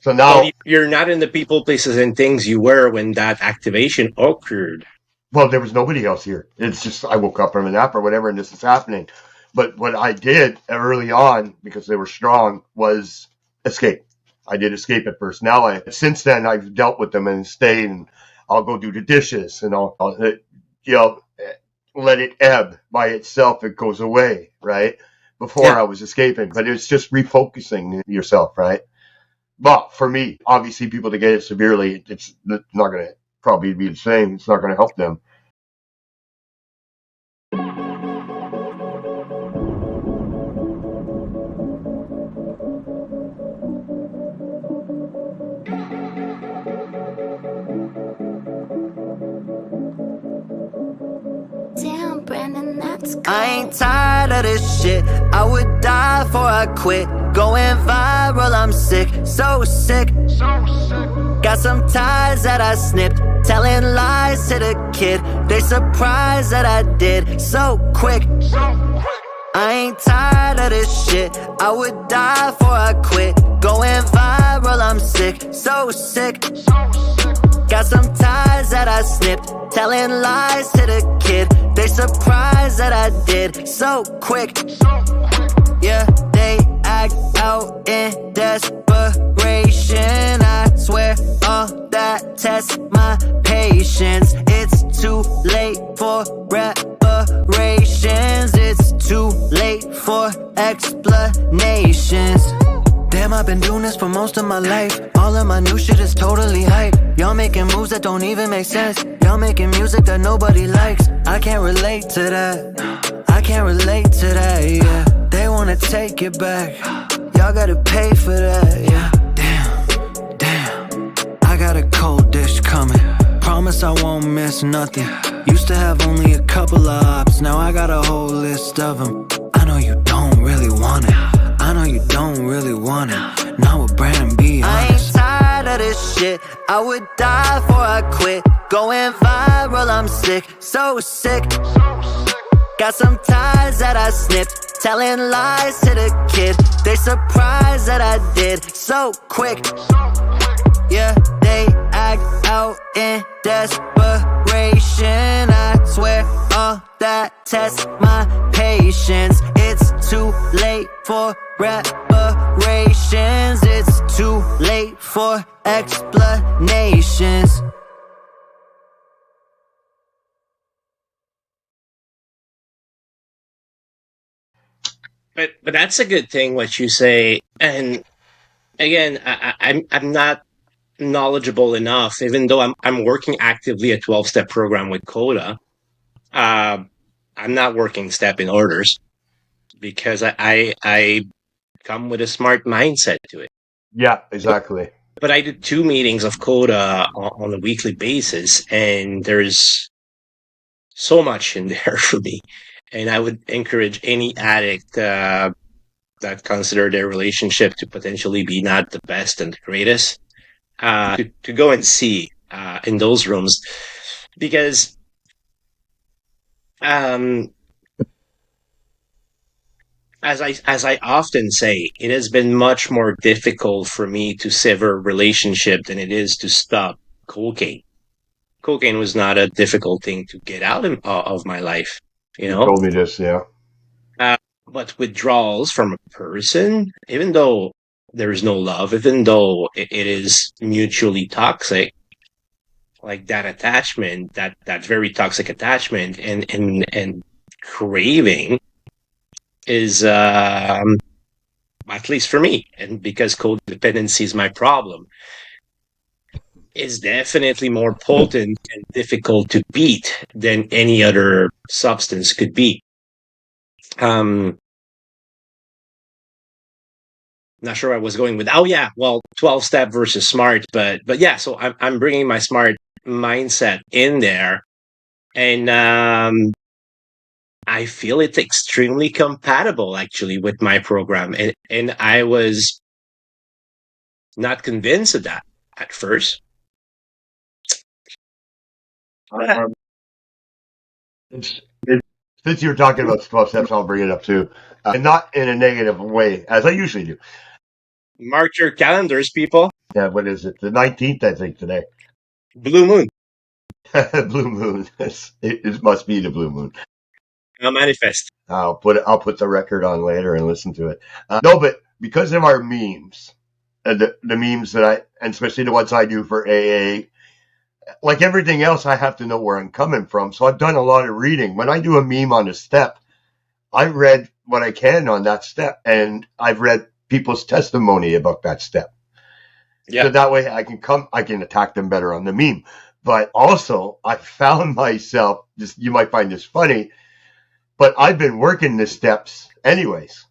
Speaker 2: So
Speaker 1: Well,
Speaker 2: now,
Speaker 1: you're not in the people, places, and things you were when that activation occurred.
Speaker 2: well, there was nobody else here. It's just I woke up from a nap or whatever, and this is happening. But what I did early on, because they were strong, was escape. I did escape at first. Since then, I've dealt with them and stayed, and I'll go do the dishes, and I'll let it ebb by itself. It goes away, right? Before
Speaker 1: Yeah.
Speaker 2: I was escaping, but it's just refocusing yourself, right? But for me, obviously, people that get it severely, it's not going to probably be the same. It's not going to help them.
Speaker 3: Damn, Brandon, that's cool. I ain't tired of this shit. I would die before I quit. Going viral, I'm sick, so sick. Got some ties that I snipped, telling lies to the kid. They surprised that I did so quick. I ain't tired of this shit. I would die before I quit. Going viral, I'm sick, so sick. Got some ties that I snipped, telling lies to the kid. They surprised that I did so quick. Yeah, they act out in desperation. I swear all that tests my patience. It's too late for reparations. It's too late for explanations. Damn, I've been doing this for most of my life. All of my new shit is totally hype. Y'all making moves that don't even make sense. Y'all making music that nobody likes. I can't relate to that. I can't relate to that, yeah. They wanna take it back. Y'all gotta pay for that, yeah. Damn. I got a cold dish coming. Promise I won't miss nothing. Used to have only a couple of options. got a whole list of them. I know you don't really want it. I know you don't really want it. Not with Brandon, be honest. I ain't tired of this shit. I would die before I quit. Going viral, I'm sick. So sick. Got some ties that I snipped. Telling lies to the kid. They surprised that I did so quick. Yeah, they act out in desperation. I swear all that tests my patience. It's too late for reparations. It's too late for explanations.
Speaker 1: But that's a good thing what you say. And again, I'm not knowledgeable enough, even though I'm working actively a 12-step program with Coda. I'm not working step in orders because I come with a smart mindset to it.
Speaker 2: Yeah, exactly.
Speaker 1: But I did 2 meetings of Coda on a weekly basis, and there's so much in there for me. And I would encourage any addict that consider their relationship to potentially be not the best and the greatest to go and see in those rooms, because as I often say, it has been much more difficult for me to sever a relationship than it is to stop cocaine. Cocaine was not a difficult thing to get out of my life, you know.
Speaker 2: You told me this, yeah.
Speaker 1: But withdrawals from a person, even though there is no love, even though it is mutually toxic, like that attachment, that very toxic attachment and craving is, at least for me, and because codependency is my problem, is definitely more potent and difficult to beat than any other substance could be. Not sure where I was going with. Oh yeah, well, 12-step versus smart, but yeah. So I'm bringing my smart mindset in there, and I feel it's extremely compatible actually with my program, and I was not convinced of that at first.
Speaker 2: Since you were talking about 12 steps, I'll bring it up too. And not in a negative way, as I usually do.
Speaker 1: Mark your calendars, people.
Speaker 2: Yeah, what is it? The 19th, I think, today.
Speaker 1: Blue moon.
Speaker 2: Blue moon. It must be the blue moon.
Speaker 1: I'll manifest.
Speaker 2: I'll put the record on later and listen to it. No, but because of our memes, the memes that and especially the ones I do for AA, like everything else, I have to know where I'm coming from. So I've done a lot of reading. When I do a meme on a step, I've read what I can on that step, and I've read people's testimony about that step. Yeah. So that way I can attack them better on the meme. But also, I found myself, you might find this funny, but I've been working the steps anyways.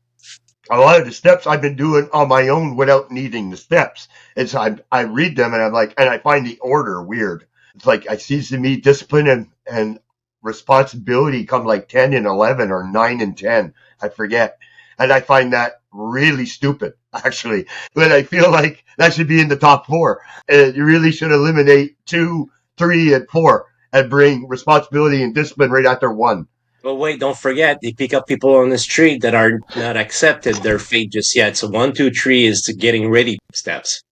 Speaker 2: A lot of the steps I've been doing on my own without needing the steps. It's I read them and I'm like, and I find the order weird. It's like I see to me discipline and responsibility come like 10 and 11 or 9 and 10. I forget. And I find that really stupid, actually. But I feel like that should be in the top 4. You really should eliminate 2, 3, and 4 and bring responsibility and discipline right after 1.
Speaker 1: But wait, don't forget, they pick up people on the street that are not accepted their fate just yet. So 1, 2, 3 is the getting ready steps.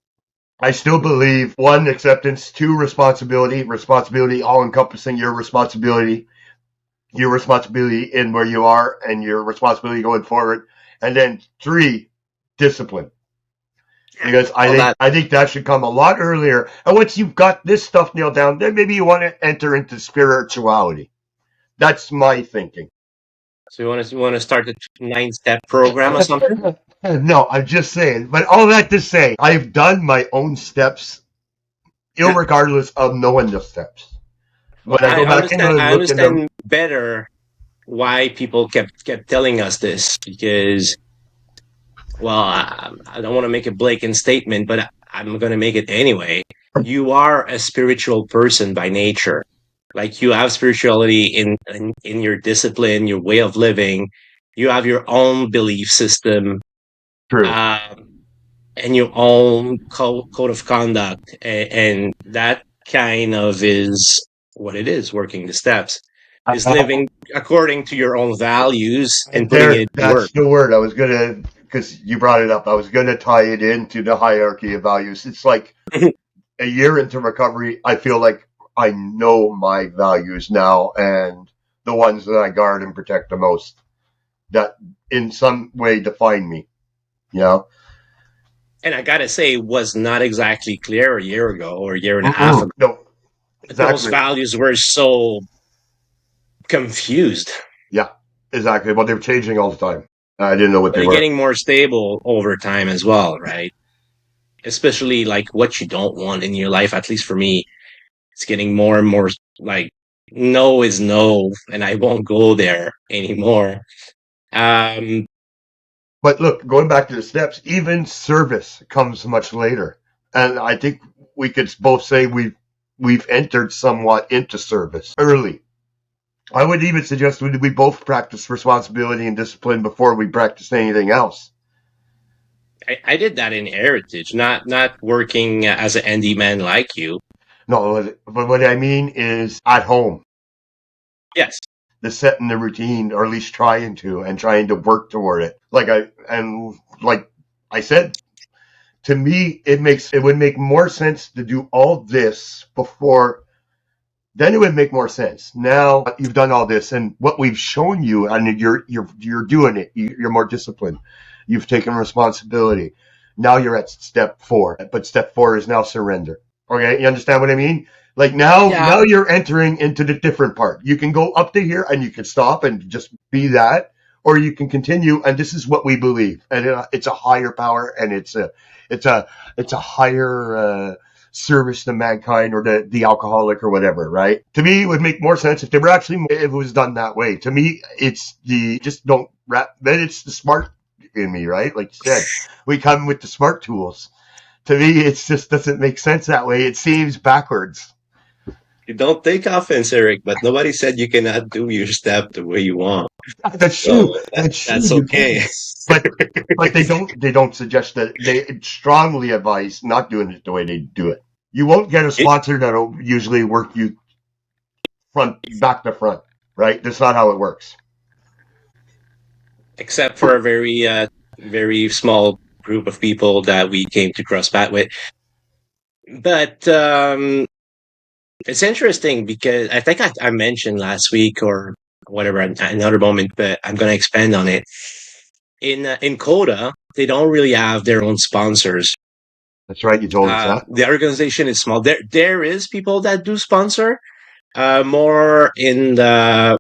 Speaker 2: I still believe 1, acceptance, 2, responsibility, all encompassing your responsibility in where you are and your responsibility going forward. And then 3, discipline. Because I think that should come a lot earlier. And once you've got this stuff nailed down, then maybe you want to enter into spirituality. That's my thinking.
Speaker 1: So you want to start a 9-step program or something?
Speaker 2: No, I'm just saying. But all that to say, I've done my own steps, irregardless of knowing the steps.
Speaker 1: But I understand better why people kept telling us this, because, well, I don't want to make a blatant statement, but I'm going to make it anyway. You are a spiritual person by nature. Like you have spirituality in your discipline, your way of living. You have your own belief system,
Speaker 2: True.
Speaker 1: and your own code of conduct, and that kind of is what it is. Working the steps is living according to your own values and putting it to work.
Speaker 2: That's the word I was gonna, because you brought it up. I was gonna tie it into the hierarchy of values. It's like a year into recovery, I feel like I know my values now and the ones that I guard and protect the most, that in some way define me. You know?
Speaker 1: And I gotta say, it was not exactly clear a year ago or a year and a half ago.
Speaker 2: No, exactly.
Speaker 1: Those values were so confused.
Speaker 2: Yeah, exactly. Well, they're changing all the time. I didn't know what they
Speaker 1: They're
Speaker 2: were.
Speaker 1: getting more stable over time as well, right? Especially like what you don't want in your life. At least for me, it's getting more and more like no is no, and I won't go there anymore.
Speaker 2: But look, going back to the steps, even service comes much later, and I think we could both say we've entered somewhat into service early. I would even suggest we both practice responsibility and discipline before we practice anything else.
Speaker 1: I did that in Heritage, not working as an handyman like you.
Speaker 2: No, but what I mean is at home.
Speaker 1: Yes.
Speaker 2: The setting the routine, or at least trying to work toward it. Like I said, to me, it would make more sense to do all this before. Then it would make more sense. Now you've done all this, and what we've shown you, and you're doing it. You're more disciplined. You've taken responsibility. Now you're at step 4, but step 4 is now surrender. Okay, you understand what I mean? Like now you're entering into the different part. You can go up to here and you can stop and just be that, or you can continue. And this is what we believe, and it's a higher power, and it's a higher service to mankind, or the alcoholic or whatever. Right? To me, it would make more sense if it was done that way. To me, it's then it's the smart in me, right? Like you said, we come with the smart tools. To me, it just doesn't make sense that way. It seems backwards.
Speaker 1: You don't take offense, Eric, but nobody said you cannot do your step the way you want.
Speaker 2: That's true.
Speaker 1: That's okay.
Speaker 2: But they don't suggest that. They strongly advise not doing it the way they do it. You won't get a sponsor that'll usually work you back to front, right? That's not how it works.
Speaker 1: Except for a very very small group of people that we came to cross path with. But it's interesting because I think I mentioned last week or whatever another moment, but I'm going to expand on it. In Coda, they don't really have their own sponsors.
Speaker 2: That's right. You told us that.
Speaker 1: The organization is small. There is people that do sponsor, more in the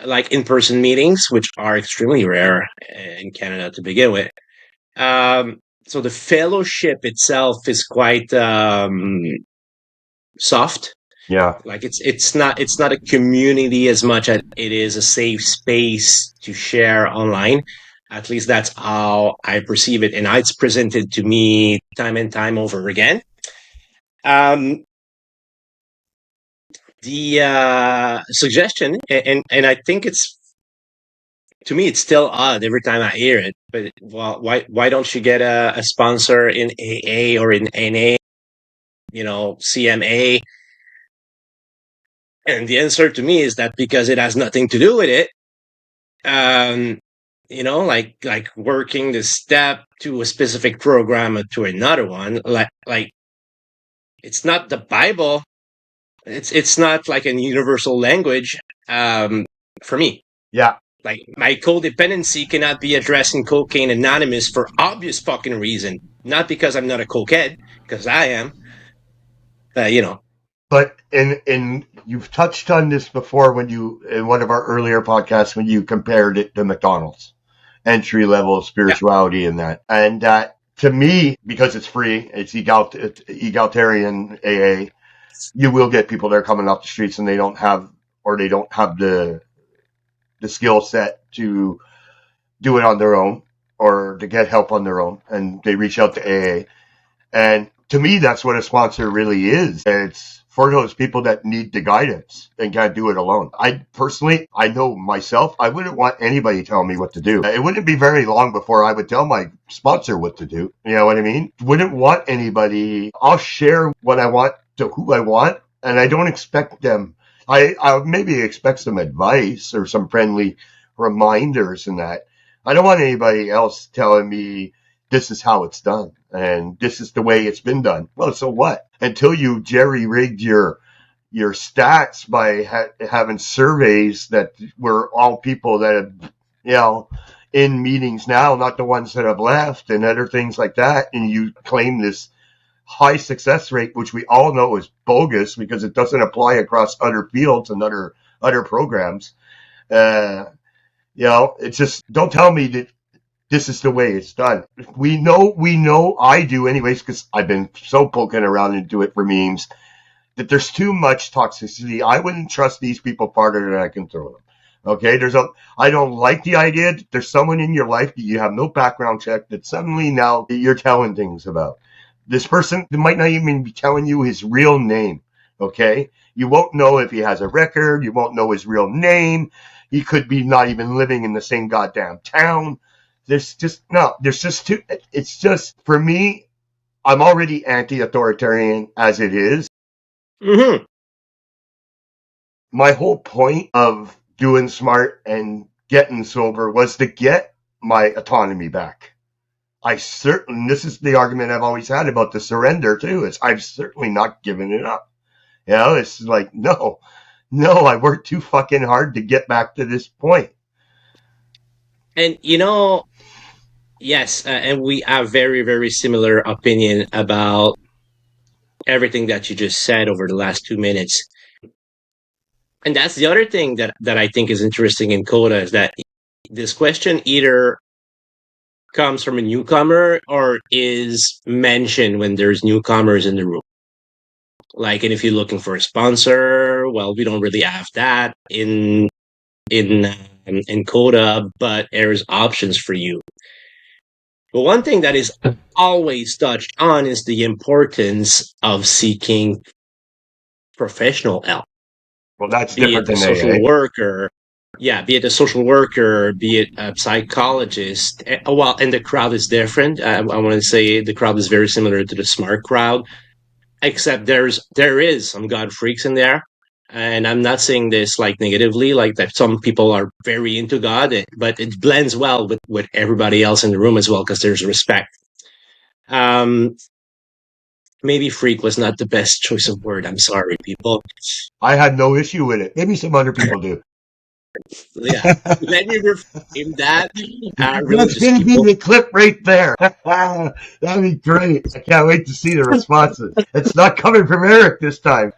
Speaker 1: like in-person meetings, which are extremely rare in Canada to begin with. So the fellowship itself is quite soft.
Speaker 2: Yeah.
Speaker 1: Like it's not a community as much as it is a safe space to share online. At least that's how I perceive it, and how it's presented to me time and time over again. The suggestion, and I think to me, it's still odd every time I hear it. But why don't you get a sponsor in AA or in NA, CMA? And the answer to me is that because it has nothing to do with it. Like working the step to a specific program or to another one, like it's not the Bible. It's not like a universal language for me.
Speaker 2: Yeah.
Speaker 1: Like my codependency cannot be addressed in Cocaine Anonymous for obvious fucking reason. Not because I'm not a cokehead, because I am.
Speaker 2: But in you've touched on this before in one of our earlier podcasts when you compared it to McDonald's entry level spirituality and that. And to me, because it's free, it's egalitarian AA, you will get people that are coming off the streets and they don't have the skill set to do it on their own or to get help on their own, and they reach out to AA. And to me, that's what a sponsor really is. It's for those people that need the guidance and can't do it alone. I personally, I know myself, I wouldn't want anybody telling me what to do. It wouldn't be very long before I would tell my sponsor what to do. You know what I mean? Wouldn't want anybody. I'll share what I want to who I want, and I don't expect them. I maybe expect some advice or some friendly reminders and that. I don't want anybody else telling me this is how it's done and this is the way it's been done. Well, so what? Until you jerry-rigged your stats by having surveys that were all people that have, you know, in meetings now, not the ones that have left and other things like that, and you claim this high success rate, which we all know is bogus because it doesn't apply across other fields and other programs. You know, it's just, don't tell me that this is the way it's done. We know I do anyways, because I've been so poking around into it for memes, that there's too much toxicity. I wouldn't trust these people farther than I can throw them. Okay, I don't like the idea that there's someone in your life that you have no background check that suddenly now you're telling things about. This person might not even be telling you his real name. Okay, you won't know if he has a record. You won't know his real name. He could be not even living in the same goddamn town. There's just too, it's just, for me, I'm already anti-authoritarian as it is.
Speaker 1: Mm-hmm.
Speaker 2: My whole point of doing smart and getting sober was to get my autonomy back. This is the argument I've always had about the surrender too, is I've certainly not given it up. You know, it's like, no, I worked too fucking hard to get back to this point.
Speaker 1: And, you know, yes, and we have very, very similar opinion about everything that you just said over the last 2 minutes. And that's the other thing that I think is interesting in CODA, is that this question either comes from a newcomer or is mentioned when there's newcomers in the room. Like, and if you're looking for a sponsor, well, we don't really have that in CODA, but there's options for you. But one thing that is always touched on is the importance of seeking professional help.
Speaker 2: Well, that's
Speaker 1: be
Speaker 2: different
Speaker 1: it a
Speaker 2: than
Speaker 1: social
Speaker 2: AA.
Speaker 1: worker, be it a social worker, be it a psychologist. Well, and the crowd is different. I want to say the crowd is very similar to the SMART crowd, except there is some God freaks in there. And I'm not saying this like negatively, like that some people are very into God, but it blends well with everybody else in the room as well, because there's respect. Maybe freak was not the best choice of word. I'm sorry, people.
Speaker 2: I had no issue with it. Maybe some other people do.
Speaker 1: Yeah, let me reframe that.
Speaker 2: That's going to be the clip right there. That'd be great. I can't wait to see the responses. It's not coming from Eric this time.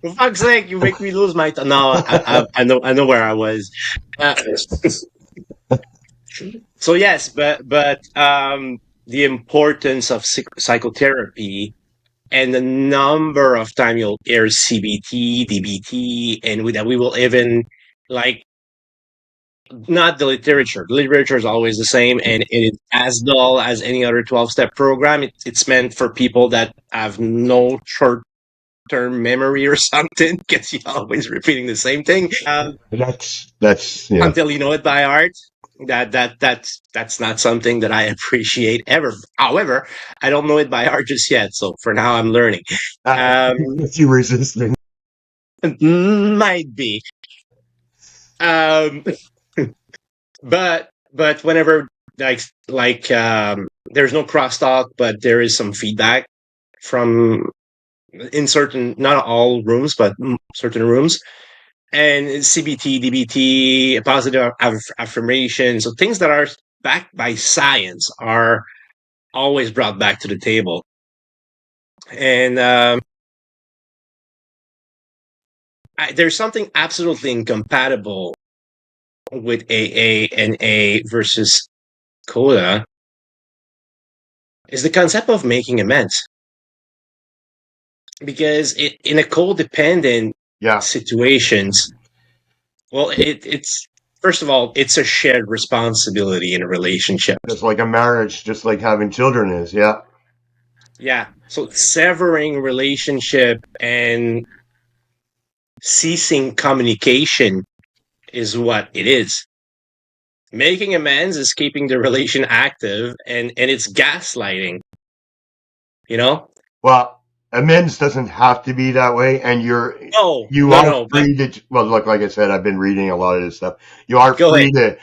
Speaker 1: For fuck's sake, you make me lose my no, I know where I was. So yes, but the importance of psychotherapy, and the number of time you'll hear CBT, DBT, and that we will even, like, not the literature. The literature is always the same, and it is as dull as any other 12-step program. It's meant for people that have no short-term memory or something, because you're always repeating the same thing.
Speaker 2: That's yeah.
Speaker 1: Until you know it by heart. That's not something that I appreciate ever. However, I don't know it by heart just yet, so for now I'm learning.
Speaker 2: You resisting?
Speaker 1: Might be. But whenever there's no crosstalk, but there is some feedback from in certain, not all rooms, but certain rooms. And CBT, DBT, positive affirmation. So things that are backed by science are always brought back to the table. And there's something absolutely incompatible with AA and A versus CODA, is the concept of making amends. Because in a codependent situations, well, it's first of all, it's a shared responsibility in a relationship.
Speaker 2: Just like a marriage, just like having children is, yeah.
Speaker 1: Yeah. So severing relationship and ceasing communication is what it is. Making amends is keeping the relation active, and it's gaslighting, you know?
Speaker 2: Well, amends doesn't have to be that way, and
Speaker 1: No,
Speaker 2: you
Speaker 1: no,
Speaker 2: are
Speaker 1: no, but
Speaker 2: free to. Well, look, like I said, I've been reading a lot of this stuff. You are
Speaker 1: go ahead.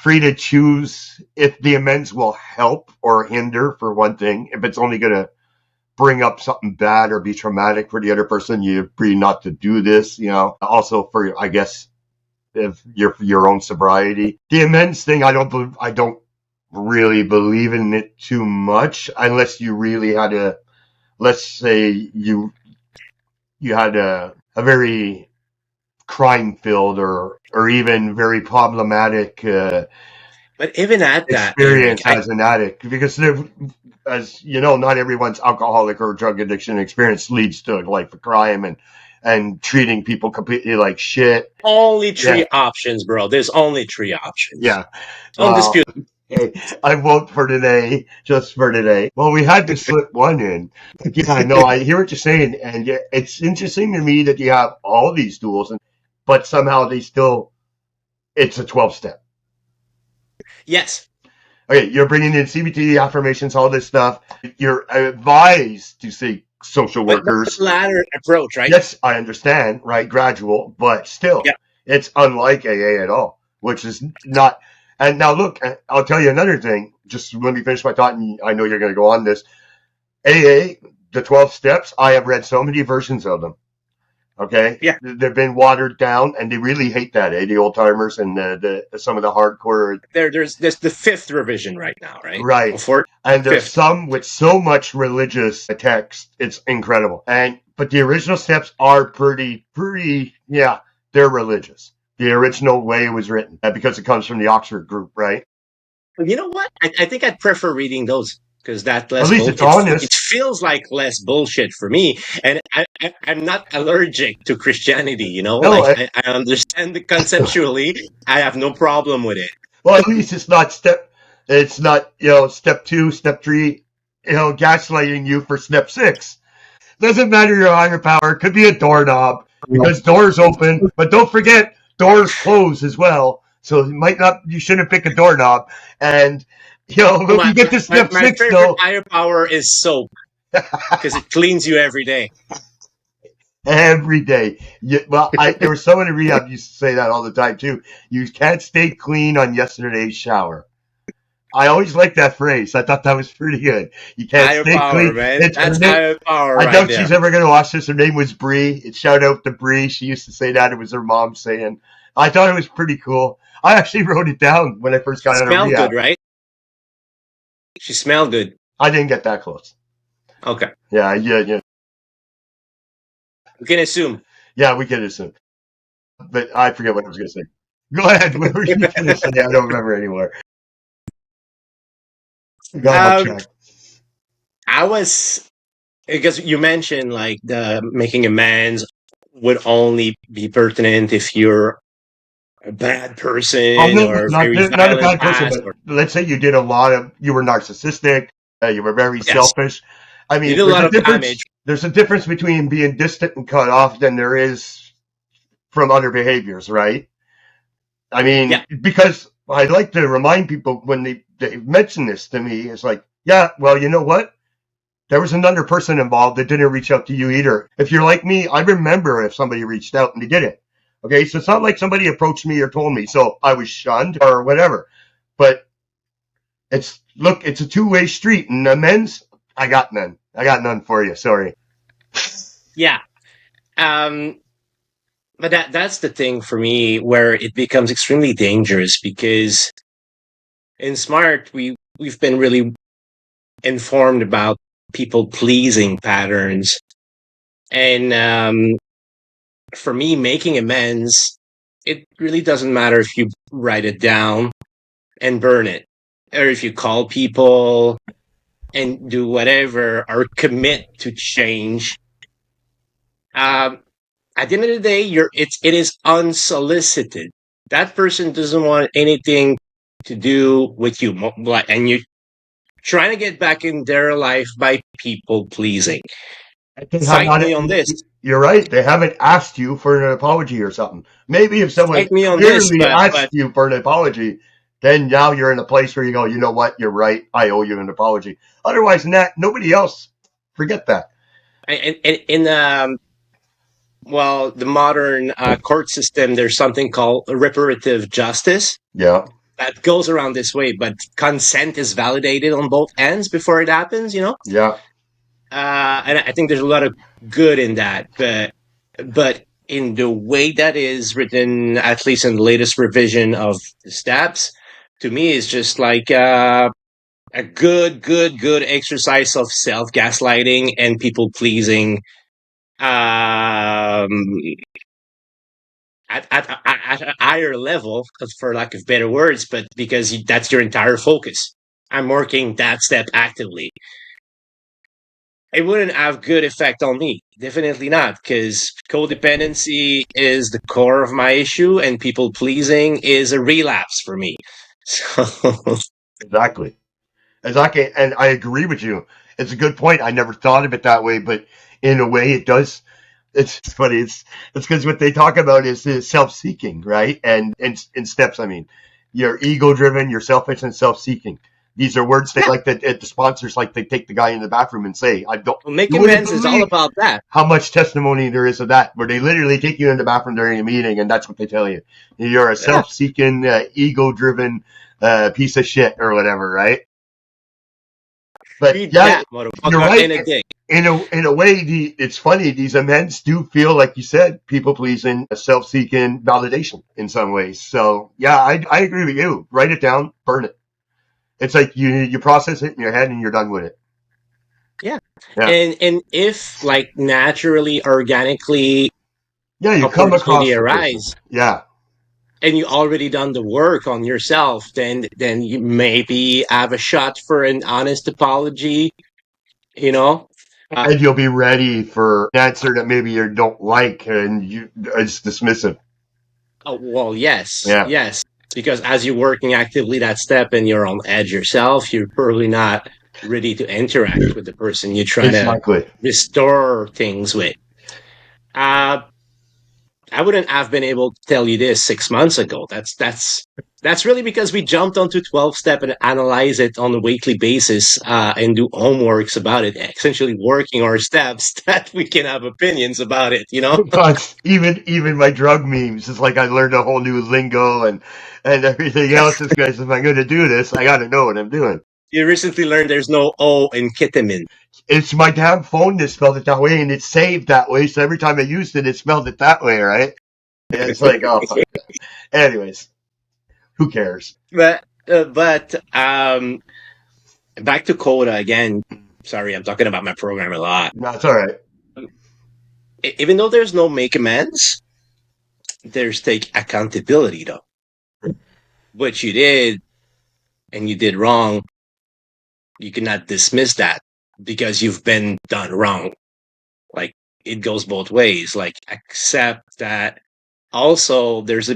Speaker 2: free to choose if the amends will help or hinder. For one thing, if it's only going to bring up something bad or be traumatic for the other person, you're free not to do this. Also for, I guess, if your own sobriety. The amends thing, I don't really believe in it too much unless you really had a, let's say you had a very crime filled or even very problematic
Speaker 1: But even at that, Eric,
Speaker 2: experience as an addict, because as you know, not everyone's alcoholic or drug addiction experience leads to a life of crime and treating people completely like shit.
Speaker 1: only
Speaker 2: Yeah,
Speaker 1: three options, bro. There's only three options.
Speaker 2: yeah. Well,
Speaker 1: Undisputed.
Speaker 2: hey, I vote for today, just for today. Well, we had to slip one in. Yeah, no, I hear what you're saying, and yeah, it's interesting to me that you have all these tools, but somehow it's a 12-step.
Speaker 1: Yes.
Speaker 2: Okay, you're bringing in CBT affirmations, all this stuff. You're advised to seek social
Speaker 1: But the
Speaker 2: workers.
Speaker 1: latter approach, right?
Speaker 2: Yes, I understand, right? Gradual, but still,
Speaker 1: Yeah.
Speaker 2: it's unlike AA at all, which is not. And now, look, I'll tell you another thing. Just let me finish my thought, and I know you're going to go on this. AA, the 12 steps, I have read so many versions of them. Okay,
Speaker 1: Yeah.
Speaker 2: they've been watered down, and they really hate that. The old timers and some of the hardcore.
Speaker 1: There's the fifth revision right now, right? Or
Speaker 2: Right.
Speaker 1: fourth,
Speaker 2: And there's
Speaker 1: fifth.
Speaker 2: some with so much religious text, it's incredible. But the original steps are pretty, yeah, they're religious. The original way it was written, because it comes from the Oxford group, right?
Speaker 1: You know what? I think I'd prefer reading those because that
Speaker 2: At
Speaker 1: less
Speaker 2: least
Speaker 1: bull.
Speaker 2: it's
Speaker 1: It
Speaker 2: honest.
Speaker 1: feels like less bullshit for me, and I'm not allergic to Christianity. You know,
Speaker 2: No,
Speaker 1: like I understand it conceptually. I have no problem with it.
Speaker 2: well, at least it's not, step two, step three, gaslighting you for step six. Doesn't matter your higher power. It could be a doorknob because doors open, but don't forget doors close as well. So you shouldn't pick a doorknob. And
Speaker 1: Oh,
Speaker 2: when you get to step
Speaker 1: my
Speaker 2: six
Speaker 1: favorite
Speaker 2: though,
Speaker 1: higher power is soap because it cleans you every day.
Speaker 2: every day. There was someone in rehab used to say that all the time too. You can't stay clean on yesterday's shower. I always liked that phrase. I thought that was pretty good. You can't
Speaker 1: Higher
Speaker 2: stay
Speaker 1: power,
Speaker 2: clean.
Speaker 1: man.
Speaker 2: It's her
Speaker 1: That's
Speaker 2: name.
Speaker 1: higher power
Speaker 2: I
Speaker 1: right
Speaker 2: doubt
Speaker 1: there.
Speaker 2: she's ever going to watch this. Her name was Bree. It shout out to Bree. She used to say that. It was her mom saying. I thought it was pretty cool. I actually wrote it down when I first got out of
Speaker 1: Smelled
Speaker 2: rehab.
Speaker 1: good, right? She smelled good.
Speaker 2: I didn't get that close.
Speaker 1: Okay.
Speaker 2: Yeah.
Speaker 1: We can assume.
Speaker 2: Yeah, we can assume. But I forget what I was going to say. Go ahead. What were you going to say? I don't remember anymore. Got off
Speaker 1: Um,
Speaker 2: track.
Speaker 1: I was because you mentioned like the making amends would only be pertinent if you're a bad
Speaker 2: Oh,
Speaker 1: person
Speaker 2: no,
Speaker 1: or
Speaker 2: not
Speaker 1: very
Speaker 2: not a
Speaker 1: violent
Speaker 2: bad person,
Speaker 1: past,
Speaker 2: but
Speaker 1: or
Speaker 2: let's say you were narcissistic, you were very
Speaker 1: yes,
Speaker 2: selfish. I
Speaker 1: you
Speaker 2: mean,
Speaker 1: did a lot of damage.
Speaker 2: There's a difference between being distant and cut off than there is from other behaviors, right? I mean,
Speaker 1: Yeah,
Speaker 2: because I like to remind people when they mention this to me, it's like, yeah, well, you know what? There was another person involved that didn't reach out to you either. If you're like me, I remember if somebody reached out and they did it. Okay, so it's not like somebody approached me or told me, so I was shunned or whatever. But it's a two-way street, and amends, I got none. I got none for you. Sorry.
Speaker 1: yeah. Um, but that's the thing for me where it becomes extremely dangerous because in Smart we've been really informed about people pleasing patterns, and for me, making amends, it really doesn't matter if you write it down and burn it, or if you call people and do whatever or commit to change. Um, at the end of the day, it is unsolicited. That person doesn't want anything to do with you, and you trying to get back in their life by people pleasing.
Speaker 2: They have
Speaker 1: Fight
Speaker 2: not,
Speaker 1: me on this.
Speaker 2: you're right. They haven't asked you for an apology or something. Maybe if someone
Speaker 1: Fight me on this,
Speaker 2: clearly
Speaker 1: but
Speaker 2: asked you for an apology, then now you're in a place where you go, you know what, you're right. I owe you an apology. Otherwise than that, nobody else. Forget that.
Speaker 1: Well, the modern court system, there's something called reparative justice
Speaker 2: Yeah.
Speaker 1: that goes around this way, but consent is validated on both ends before it happens, you know?
Speaker 2: Yeah.
Speaker 1: And I think there's a lot of good in that, but in the way that is written, at least in the latest revision of the steps, to me is just like a good exercise of self gaslighting and people pleasing. At a higher level, for lack of better words, but because that's your entire focus. I'm working that step actively. It wouldn't have good effect on me. Definitely not, because codependency is the core of my issue, and people pleasing is a relapse for me. So
Speaker 2: Exactly. Exactly. And I agree with you. It's a good point. I never thought of it that way, but in a way it does. It's funny. It's because what they talk about is self-seeking, right? And in steps, I mean, you're ego-driven, you're selfish, and self-seeking. These are words they
Speaker 1: yeah,
Speaker 2: like that the sponsors like to take the guy in the bathroom and say, "I don't."
Speaker 1: make
Speaker 2: You wouldn't
Speaker 1: amends is all
Speaker 2: believe
Speaker 1: about that.
Speaker 2: how much testimony there is of that, where they literally take you in the bathroom during a meeting, and that's what they tell you. You're a
Speaker 1: Yeah,
Speaker 2: self-seeking, ego-driven piece of shit or whatever, right? But
Speaker 1: beat
Speaker 2: yeah,
Speaker 1: that
Speaker 2: you're
Speaker 1: motherfucker
Speaker 2: right.
Speaker 1: in a day.
Speaker 2: In a way, it's funny. These amends do feel like you said, people pleasing, self-seeking validation in some ways. So yeah, I agree with you. Write it down, burn it. It's like you process it in your head and you're done with it.
Speaker 1: Yeah,
Speaker 2: Yeah,
Speaker 1: and if like naturally, organically,
Speaker 2: yeah. You come
Speaker 1: opportunity
Speaker 2: across the person.
Speaker 1: arise,
Speaker 2: Yeah,
Speaker 1: and you already done the work on yourself, then you maybe have a shot for an honest apology. You know, uh,
Speaker 2: and you'll be ready for an answer that maybe you don't like, and it's dismissive.
Speaker 1: oh, well, yes,
Speaker 2: Yeah,
Speaker 1: yes, because as you're working actively that step and you're on edge yourself, you're probably not ready to interact with the person you're trying to
Speaker 2: exactly.
Speaker 1: restore things with. Uh, I wouldn't have been able to tell you this 6 months ago. That's really because we jumped onto 12 step and analyze it on a weekly basis and do homeworks about it, essentially working our steps that we can have opinions about it, you know?
Speaker 2: But even my drug memes, it's like I learned a whole new lingo and everything else. It's because if I'm going to do this, I got to know what I'm doing.
Speaker 1: You recently learned there's no O in ketamine.
Speaker 2: It's my damn phone that spelled it that way, and it's saved that way. So every time I used it, it spelled it that way, right? And it's like, oh fuck. Anyways, who cares?
Speaker 1: But back to Coda again. Sorry, I'm talking about my program a lot.
Speaker 2: That's all right.
Speaker 1: Even though there's no make amends, there's take accountability though. What you did and you did wrong, you cannot dismiss that because you've been done wrong. Like it goes both ways. Like accept that. Also, there's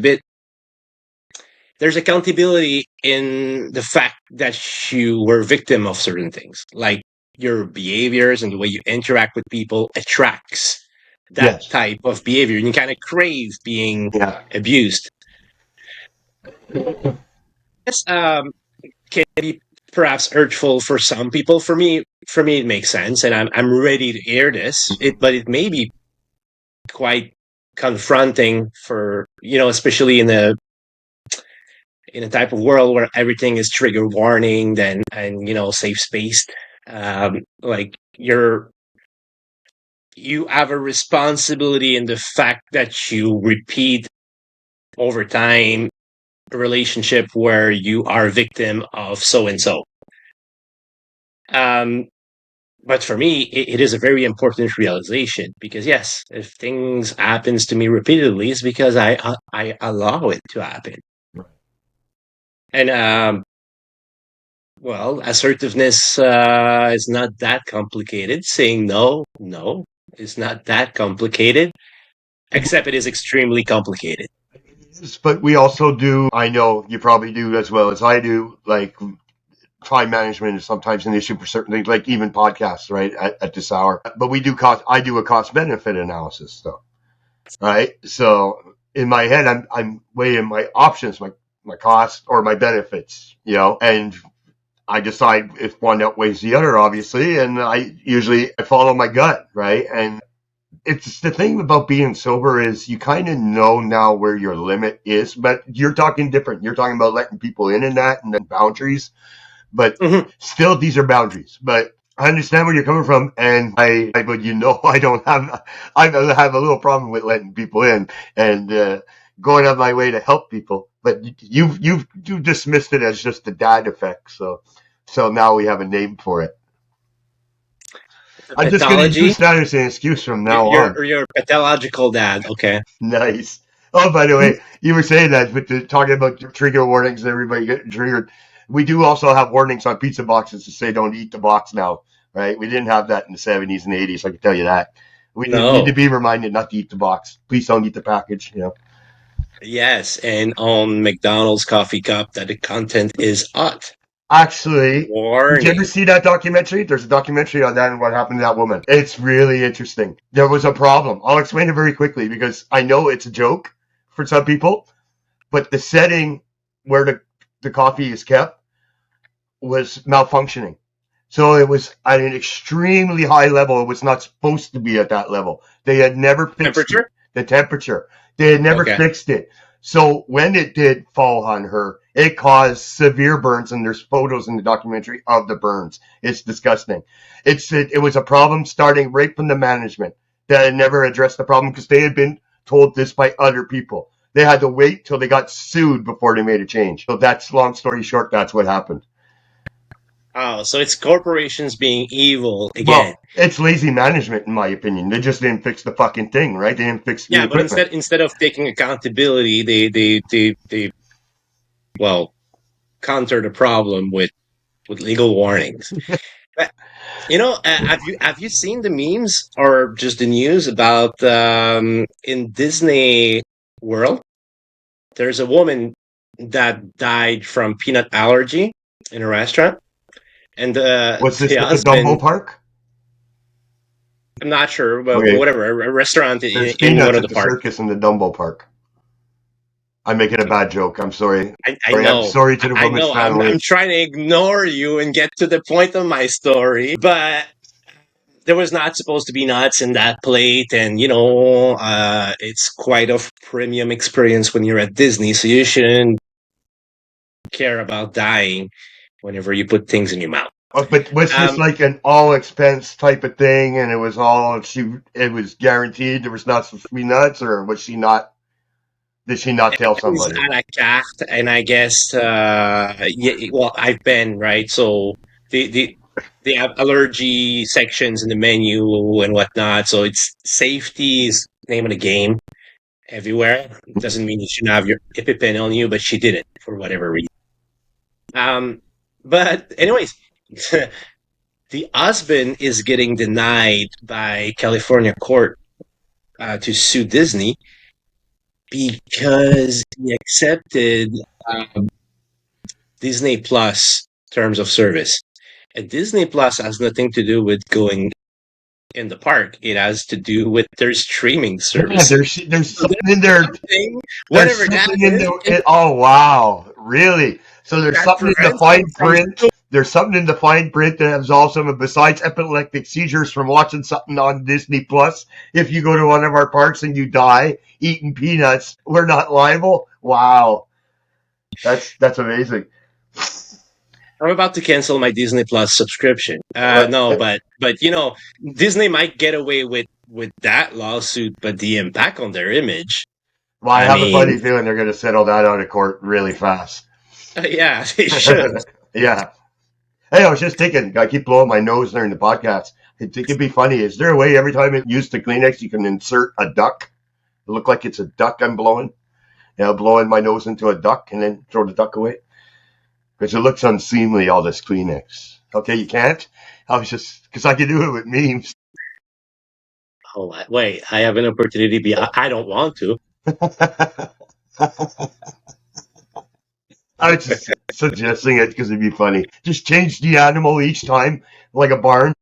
Speaker 1: accountability in the fact that you were victim of certain things, like your behaviors and the way you interact with people attracts that
Speaker 2: Yes.
Speaker 1: type of behavior. You kind of crave being
Speaker 2: Yeah.
Speaker 1: abused. Yes, can be perhaps hurtful for some people. For me, it makes sense, and I'm ready to hear this. But it may be quite confronting for especially in a type of world where everything is trigger warning and safe spaced. Like you have a responsibility in the fact that you repeat over time a relationship where you are a victim of so and so. But for me, it is a very important realization because yes, if things happens to me repeatedly, it's because I allow it to happen. And well, assertiveness is not that complicated. Saying no is not that complicated, except it is extremely complicated.
Speaker 2: But we also do. I know you probably do as well as I do. Like time management is sometimes an issue for certain things, like even podcasts, right? At this hour, but I do a cost benefit analysis, though, right? So in my head, I'm weighing my options, my costs or my benefits, and I decide if one outweighs the other, obviously, and I follow my gut, right? And it's the thing about being sober is you kind of know now where your limit is, but you're talking different. You're talking about letting people in and that and then boundaries, but still these are boundaries. But I understand where you're coming from, and but I have a little problem with letting people in and going out of my way to help people. But you dismissed it as just the dad effect, so now we have a name for it. I'm just going to use that as an excuse from now on.
Speaker 1: You're a pathological dad. Okay.
Speaker 2: Nice. Oh, by the way, you were saying that with talking about trigger warnings and everybody getting triggered. We do also have warnings on pizza boxes to say don't eat the box now, right? We didn't have that in the 70s and 80s, I can tell you that. We need to be reminded not to eat the box. Please don't eat the package,
Speaker 1: Yes, and on McDonald's coffee cup that the content is hot.
Speaker 2: Actually,
Speaker 1: Warning.
Speaker 2: Did you ever see that documentary? There's a documentary on that and what happened to that woman. It's really interesting. There was a problem. I'll explain it very quickly because I know it's a joke for some people, but the setting where the coffee is kept was malfunctioning. So it was at an extremely high level. It was not supposed to be at that level. They had never fixed the temperature. They had never fixed it. So when it did fall on her, it caused severe burns, and there's photos in the documentary of the burns. It's disgusting. It was a problem starting right from the management that had never addressed the problem because they had been told this by other people. They had to wait till they got sued before they made a change. So that's, long story short, that's what happened.
Speaker 1: Oh, so it's corporations being evil again.
Speaker 2: Well, it's lazy management, in my opinion. They just didn't fix the fucking thing, right? They didn't fix the equipment.
Speaker 1: But instead of taking accountability, they counter the problem with legal warnings. But, have you seen the memes or just the news about in Disney World? There's a woman that died from peanut allergy in a restaurant. And
Speaker 2: was this at the Dumbo Park?
Speaker 1: I'm not sure, but whatever. A restaurant in one of the parks.
Speaker 2: Circus in the Dumbo Park. I'm making a bad joke. I'm sorry.
Speaker 1: I know.
Speaker 2: I'm sorry to the woman's family.
Speaker 1: I'm trying to ignore you and get to the point of my story, but there was not supposed to be nuts in that plate, and it's quite a premium experience when you're at Disney, so you shouldn't care about dying whenever you put things in your mouth.
Speaker 2: But was this like an all expense type of thing, and it was guaranteed there was not some free nuts, or was she not? Did she not tell somebody?
Speaker 1: It was à la carte, and I guess I've been right. So they have allergy sections in the menu and whatnot. So it's safety is the name of the game everywhere. It doesn't mean you shouldn't have your EpiPen on you, but she didn't for whatever reason. But anyways, the husband is getting denied by California court to sue Disney because he accepted Disney Plus terms of service. And Disney Plus has nothing to do with going in the park. It has to do with their streaming service.
Speaker 2: Yeah, there's something in there.
Speaker 1: Whatever that is.
Speaker 2: Oh, wow. Really? So there's something in the fine print. There's something in the fine print that absolves someone besides epileptic seizures from watching something on Disney Plus. If you go to one of our parks and you die eating peanuts, we're not liable. Wow, that's amazing.
Speaker 1: I'm about to cancel my Disney Plus subscription. No, but Disney might get away with that lawsuit, but the impact on their image.
Speaker 2: Well, I have a funny feeling they're going to settle that out of court really fast.
Speaker 1: Yeah, they should.
Speaker 2: Yeah. Hey, I was just thinking, I keep blowing my nose during the podcast. It could be funny. Is there a way every time it used the Kleenex, you can insert a duck? It look like it's a duck I'm blowing. Blowing my nose into a duck and then throw the duck away. Because it looks unseemly, all this Kleenex. Okay, you can't? I was just, because I can do it with memes.
Speaker 1: Oh, wait, I have an opportunity. I don't want to.
Speaker 2: I was just suggesting it because it'd be funny. Just change the animal each time, like a barn.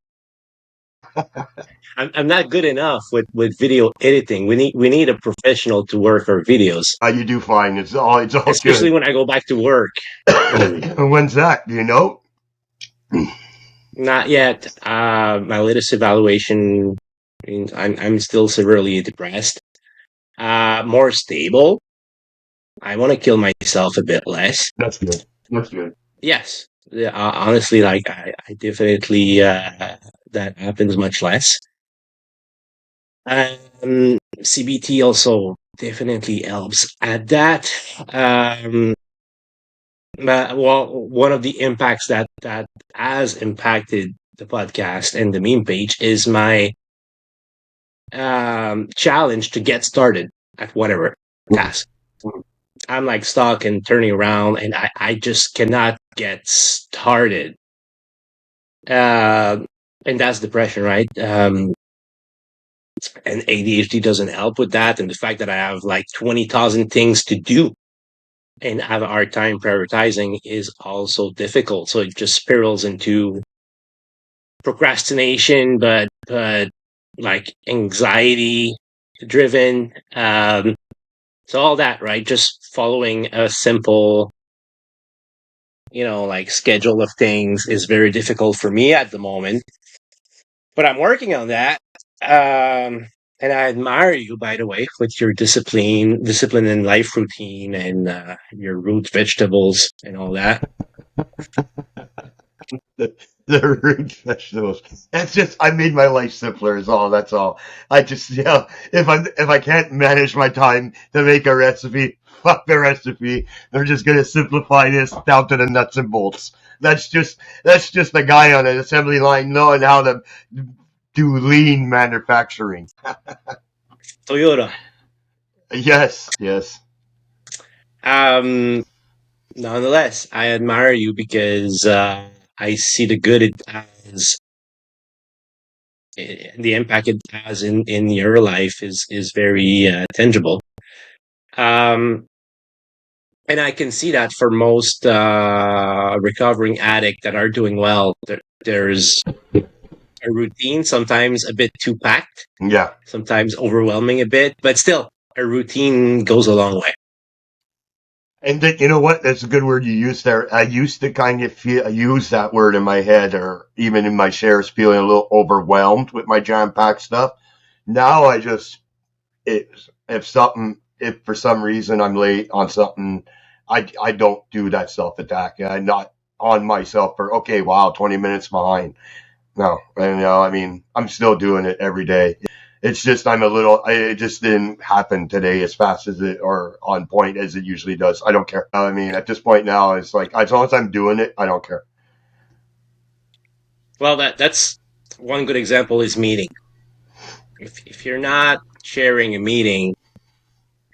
Speaker 1: I'm not good enough with video editing. We need a professional to work our videos,
Speaker 2: You do fine. It's all
Speaker 1: especially
Speaker 2: good.
Speaker 1: when I go back to work.
Speaker 2: When's that? Do you know?
Speaker 1: Not yet. My latest evaluation means I'm still severely depressed. More stable. I want to kill myself a bit less.
Speaker 2: That's good. That's good.
Speaker 1: Yes. Yeah, honestly, like I definitely that happens much less. CBT also definitely helps at that. Well, one of the impacts that has impacted the podcast and the meme page is my challenge to get started at whatever task. I'm like stuck and turning around, and I just cannot get started. And that's depression, right? And ADHD doesn't help with that, and the fact that I have like 20,000 things to do and have a hard time prioritizing is also difficult. So it just spirals into procrastination, but like anxiety driven. So all that, right? Just following a simple, like schedule of things is very difficult for me at the moment. But I'm working on that. And I admire you, by the way, with your discipline and life routine, and your root vegetables and all that.
Speaker 2: The root vegetables. That's just I made my life simpler. Is all. That's all. I just if I can't manage my time to make a recipe, fuck the recipe. I'm just gonna simplify this down to the nuts and bolts. That's just the guy on an assembly line knowing how to do lean manufacturing.
Speaker 1: Toyota.
Speaker 2: Yes.
Speaker 1: Nonetheless, I admire you because I see the good it has, the impact it has in your life is very tangible. And I can see that for most recovering addicts that are doing well, there's a routine, sometimes a bit too packed,
Speaker 2: Yeah.
Speaker 1: sometimes overwhelming a bit, but still, a routine goes a long way.
Speaker 2: And you know what? That's a good word you used there. I used to kind of use that word in my head, or even in my shares, feeling a little overwhelmed with my jam-packed stuff. Now I just, if for some reason I'm late on something, I don't do that self-attack. I'm not on myself for, okay, wow, 20 minutes behind. No, I mean, I'm still doing it every day. It's just it just didn't happen today as fast as it, or on point as it usually does. I don't care. I mean, at this point now, it's like, as long as I'm doing it, I don't care.
Speaker 1: Well, that's one good example is meeting. If you're not sharing a meeting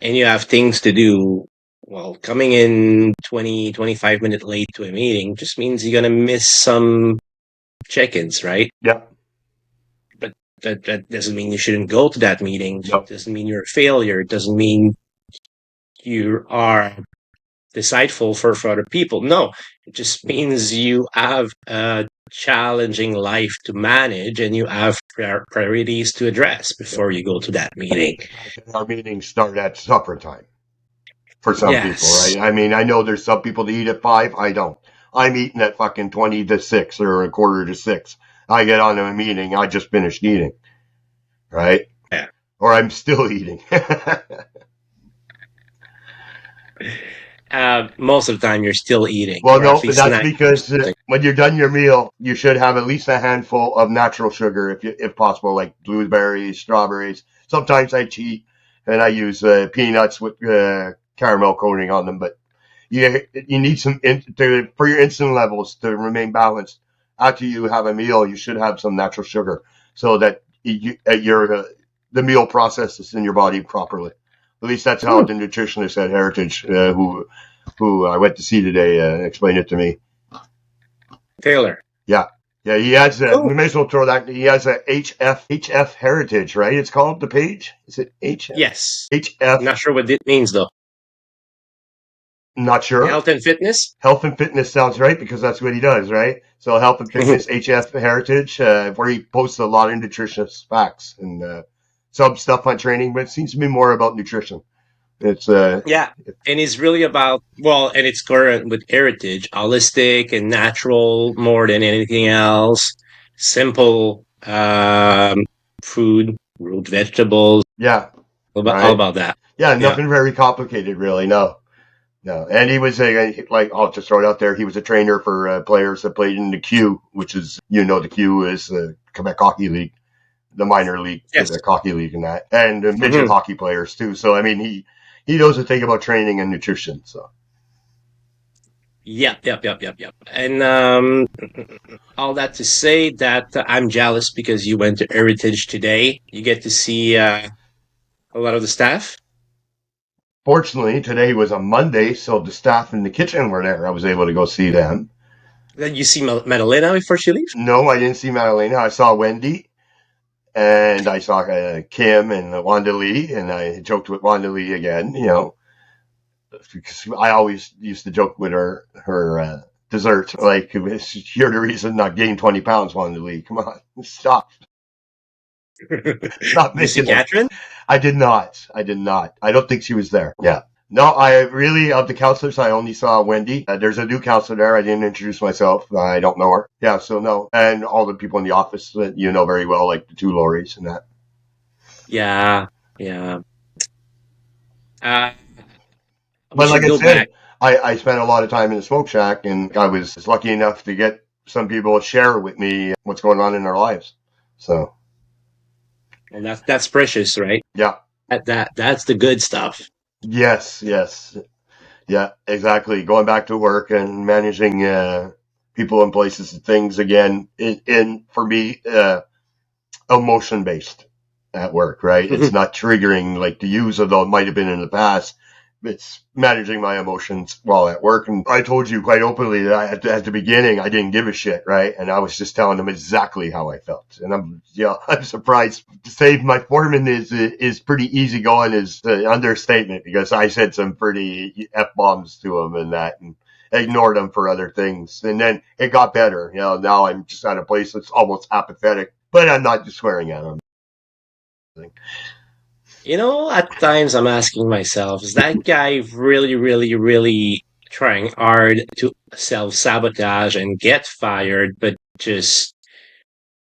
Speaker 1: and you have things to do, well, coming in 20, 25 minutes late to a meeting just means you're going to miss some check-ins, right?
Speaker 2: Yep.
Speaker 1: But that doesn't mean you shouldn't go to that meeting.
Speaker 2: Yep.
Speaker 1: It doesn't mean you're a failure. It doesn't mean you are decideful for other people. No, it just means you have a challenging life to manage and you have priorities to address before you go to that meeting.
Speaker 2: Our meetings start at supper time for some people, right? I mean, I know there's some people that eat at 5. I don't. I'm eating at fucking 20 to 6 or a quarter to 6. I get on to a meeting. I just finished eating, right?
Speaker 1: Yeah.
Speaker 2: Or I'm still eating.
Speaker 1: Most of the time you're still eating.
Speaker 2: Well, no, but that's because when you're done your meal, you should have at least a handful of natural sugar, if possible, like blueberries, strawberries. Sometimes I cheat and I use peanuts with caramel coating on them, but you need some for your insulin levels to remain balanced. After you have a meal, you should have some natural sugar so that the meal processes in your body properly. At least that's how the nutritionist at Heritage, who I went to see today, explained it to me.
Speaker 1: Taylor.
Speaker 2: Yeah, he has we may as well throw that. He has a HF Heritage, right? It's called the page. Is it HF?
Speaker 1: Yes.
Speaker 2: HF.
Speaker 1: I'm not sure what it means though.
Speaker 2: Not sure.
Speaker 1: Health and fitness?
Speaker 2: Health and fitness sounds right because that's what he does, right? So health and fitness, HF Heritage, where he posts a lot of nutritious facts and some stuff on training, but it seems to be more about nutrition. It's
Speaker 1: Yeah, and it's really about, well, and it's current with heritage, holistic and natural more than anything else. Simple food, root vegetables,
Speaker 2: yeah,
Speaker 1: all
Speaker 2: right.
Speaker 1: about that.
Speaker 2: Yeah, nothing very complicated, really. No. And he was like, I'll just throw it out there. He was a trainer for players that played in the Q, which is, the Q is the Quebec Hockey League, the minor league,
Speaker 1: Yes.
Speaker 2: the hockey league and that, and midget hockey players too. So, I mean, he knows a thing about training and nutrition. So.
Speaker 1: Yep. And all that to say that I'm jealous because you went to Heritage today. You get to see a lot of the staff.
Speaker 2: Fortunately, today was a Monday, so the staff in the kitchen were there. I was able to go see them.
Speaker 1: Did you see Madalena before she leaves?
Speaker 2: No, I didn't see Madalena. I saw Wendy, and I saw Kim and Wanda Lee, and I joked with Wanda Lee again, because I always used to joke with her dessert. Like, you're the reason I gained 20 pounds, Wanda Lee. Come on, stop. Stop
Speaker 1: You see
Speaker 2: making it.
Speaker 1: Catherine?
Speaker 2: I did not. I don't think she was there. Yeah. No, of the counselors, I only saw Wendy. There's a new counselor there. I didn't introduce myself. I don't know her. Yeah, so no. And all the people in the office that you know very well, like the two Lauries and that.
Speaker 1: Yeah.
Speaker 2: But like I said, I spent a lot of time in the smoke shack, and I was lucky enough to get some people to share with me what's going on in their lives. So.
Speaker 1: And that's precious, right?
Speaker 2: Yeah.
Speaker 1: That's the good stuff.
Speaker 2: Yes. Yeah, exactly. Going back to work and managing people and places and things again, in for me, emotion based at work, right? It's not triggering like the use, although it might have been in the past. It's managing my emotions while at work. And I told you quite openly that at the beginning, I didn't give a shit, right? And I was just telling them exactly how I felt. And I'm surprised to say my foreman is pretty easygoing is the understatement, because I said some pretty F-bombs to him and that, and ignored him for other things. And then it got better. Now I'm just at a place that's almost apathetic, but I'm not just swearing at him.
Speaker 1: At times I'm asking myself, is that guy really, really, really trying hard to self-sabotage and get fired, but just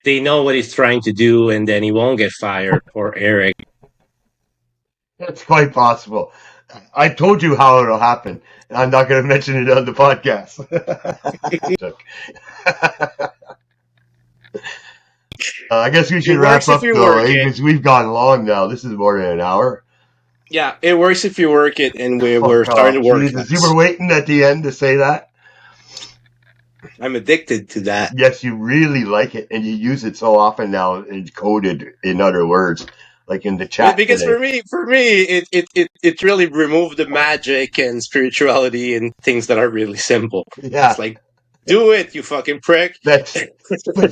Speaker 1: they know what he's trying to do and then he won't get fired? Poor Eric.
Speaker 2: It's quite possible. I told you how it'll happen. I'm not going to mention it on the podcast. I guess we should wrap up though, because we've gone long now. This is more than an hour.
Speaker 1: Yeah, it works if you work it, and we're starting to work.
Speaker 2: Jesus, you were waiting at the end to say that?
Speaker 1: I'm addicted to that.
Speaker 2: Yes, you really like it, and you use it so often now. It's coded in other words, like in the chat.
Speaker 1: Because today. for me, it really removed the magic and spirituality and things that are really simple.
Speaker 2: Yeah,
Speaker 1: it's like, do it, you fucking prick.
Speaker 2: But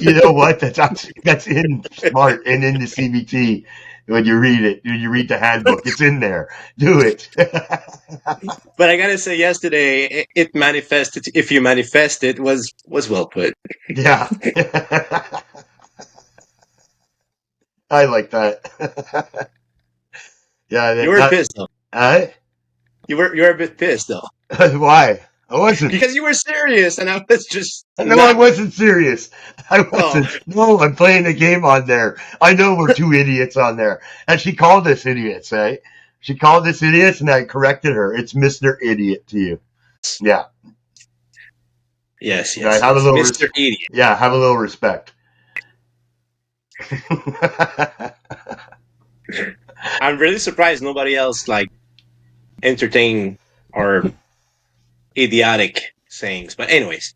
Speaker 2: you know what? That's in SMART and in the CBT. When you read it, you read the handbook, it's in there. Do it.
Speaker 1: But I gotta say, yesterday it manifested. If you manifest it, was well put.
Speaker 2: Yeah. I like that. Yeah.
Speaker 1: You were pissed though. You were a bit pissed though.
Speaker 2: Why? I wasn't.
Speaker 1: Because you were serious, and I was just...
Speaker 2: No, I wasn't serious. I wasn't. Oh. No, I'm playing a game on there. I know we're two idiots on there. And she called us idiots, eh? She called us idiots, and I corrected her. It's Mr. Idiot to you. Yeah.
Speaker 1: Yes.
Speaker 2: Right, have a little
Speaker 1: Mr. Idiot.
Speaker 2: Yeah, have a little respect.
Speaker 1: I'm really surprised nobody else, entertained or... idiotic sayings, but anyways,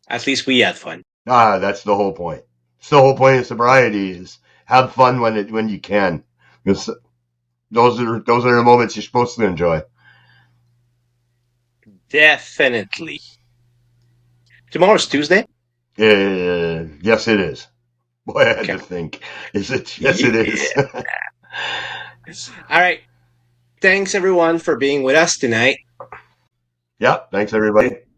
Speaker 1: at least we had fun.
Speaker 2: That's the whole point. It's the whole point of sobriety is have fun when you can, because those are the moments you're supposed to enjoy.
Speaker 1: Definitely. Tomorrow's Tuesday.
Speaker 2: Yes, it is. Boy, I had to think. Is it? Yes, it is.
Speaker 1: All right. Thanks everyone for being with us tonight.
Speaker 2: Yeah. Thanks, everybody.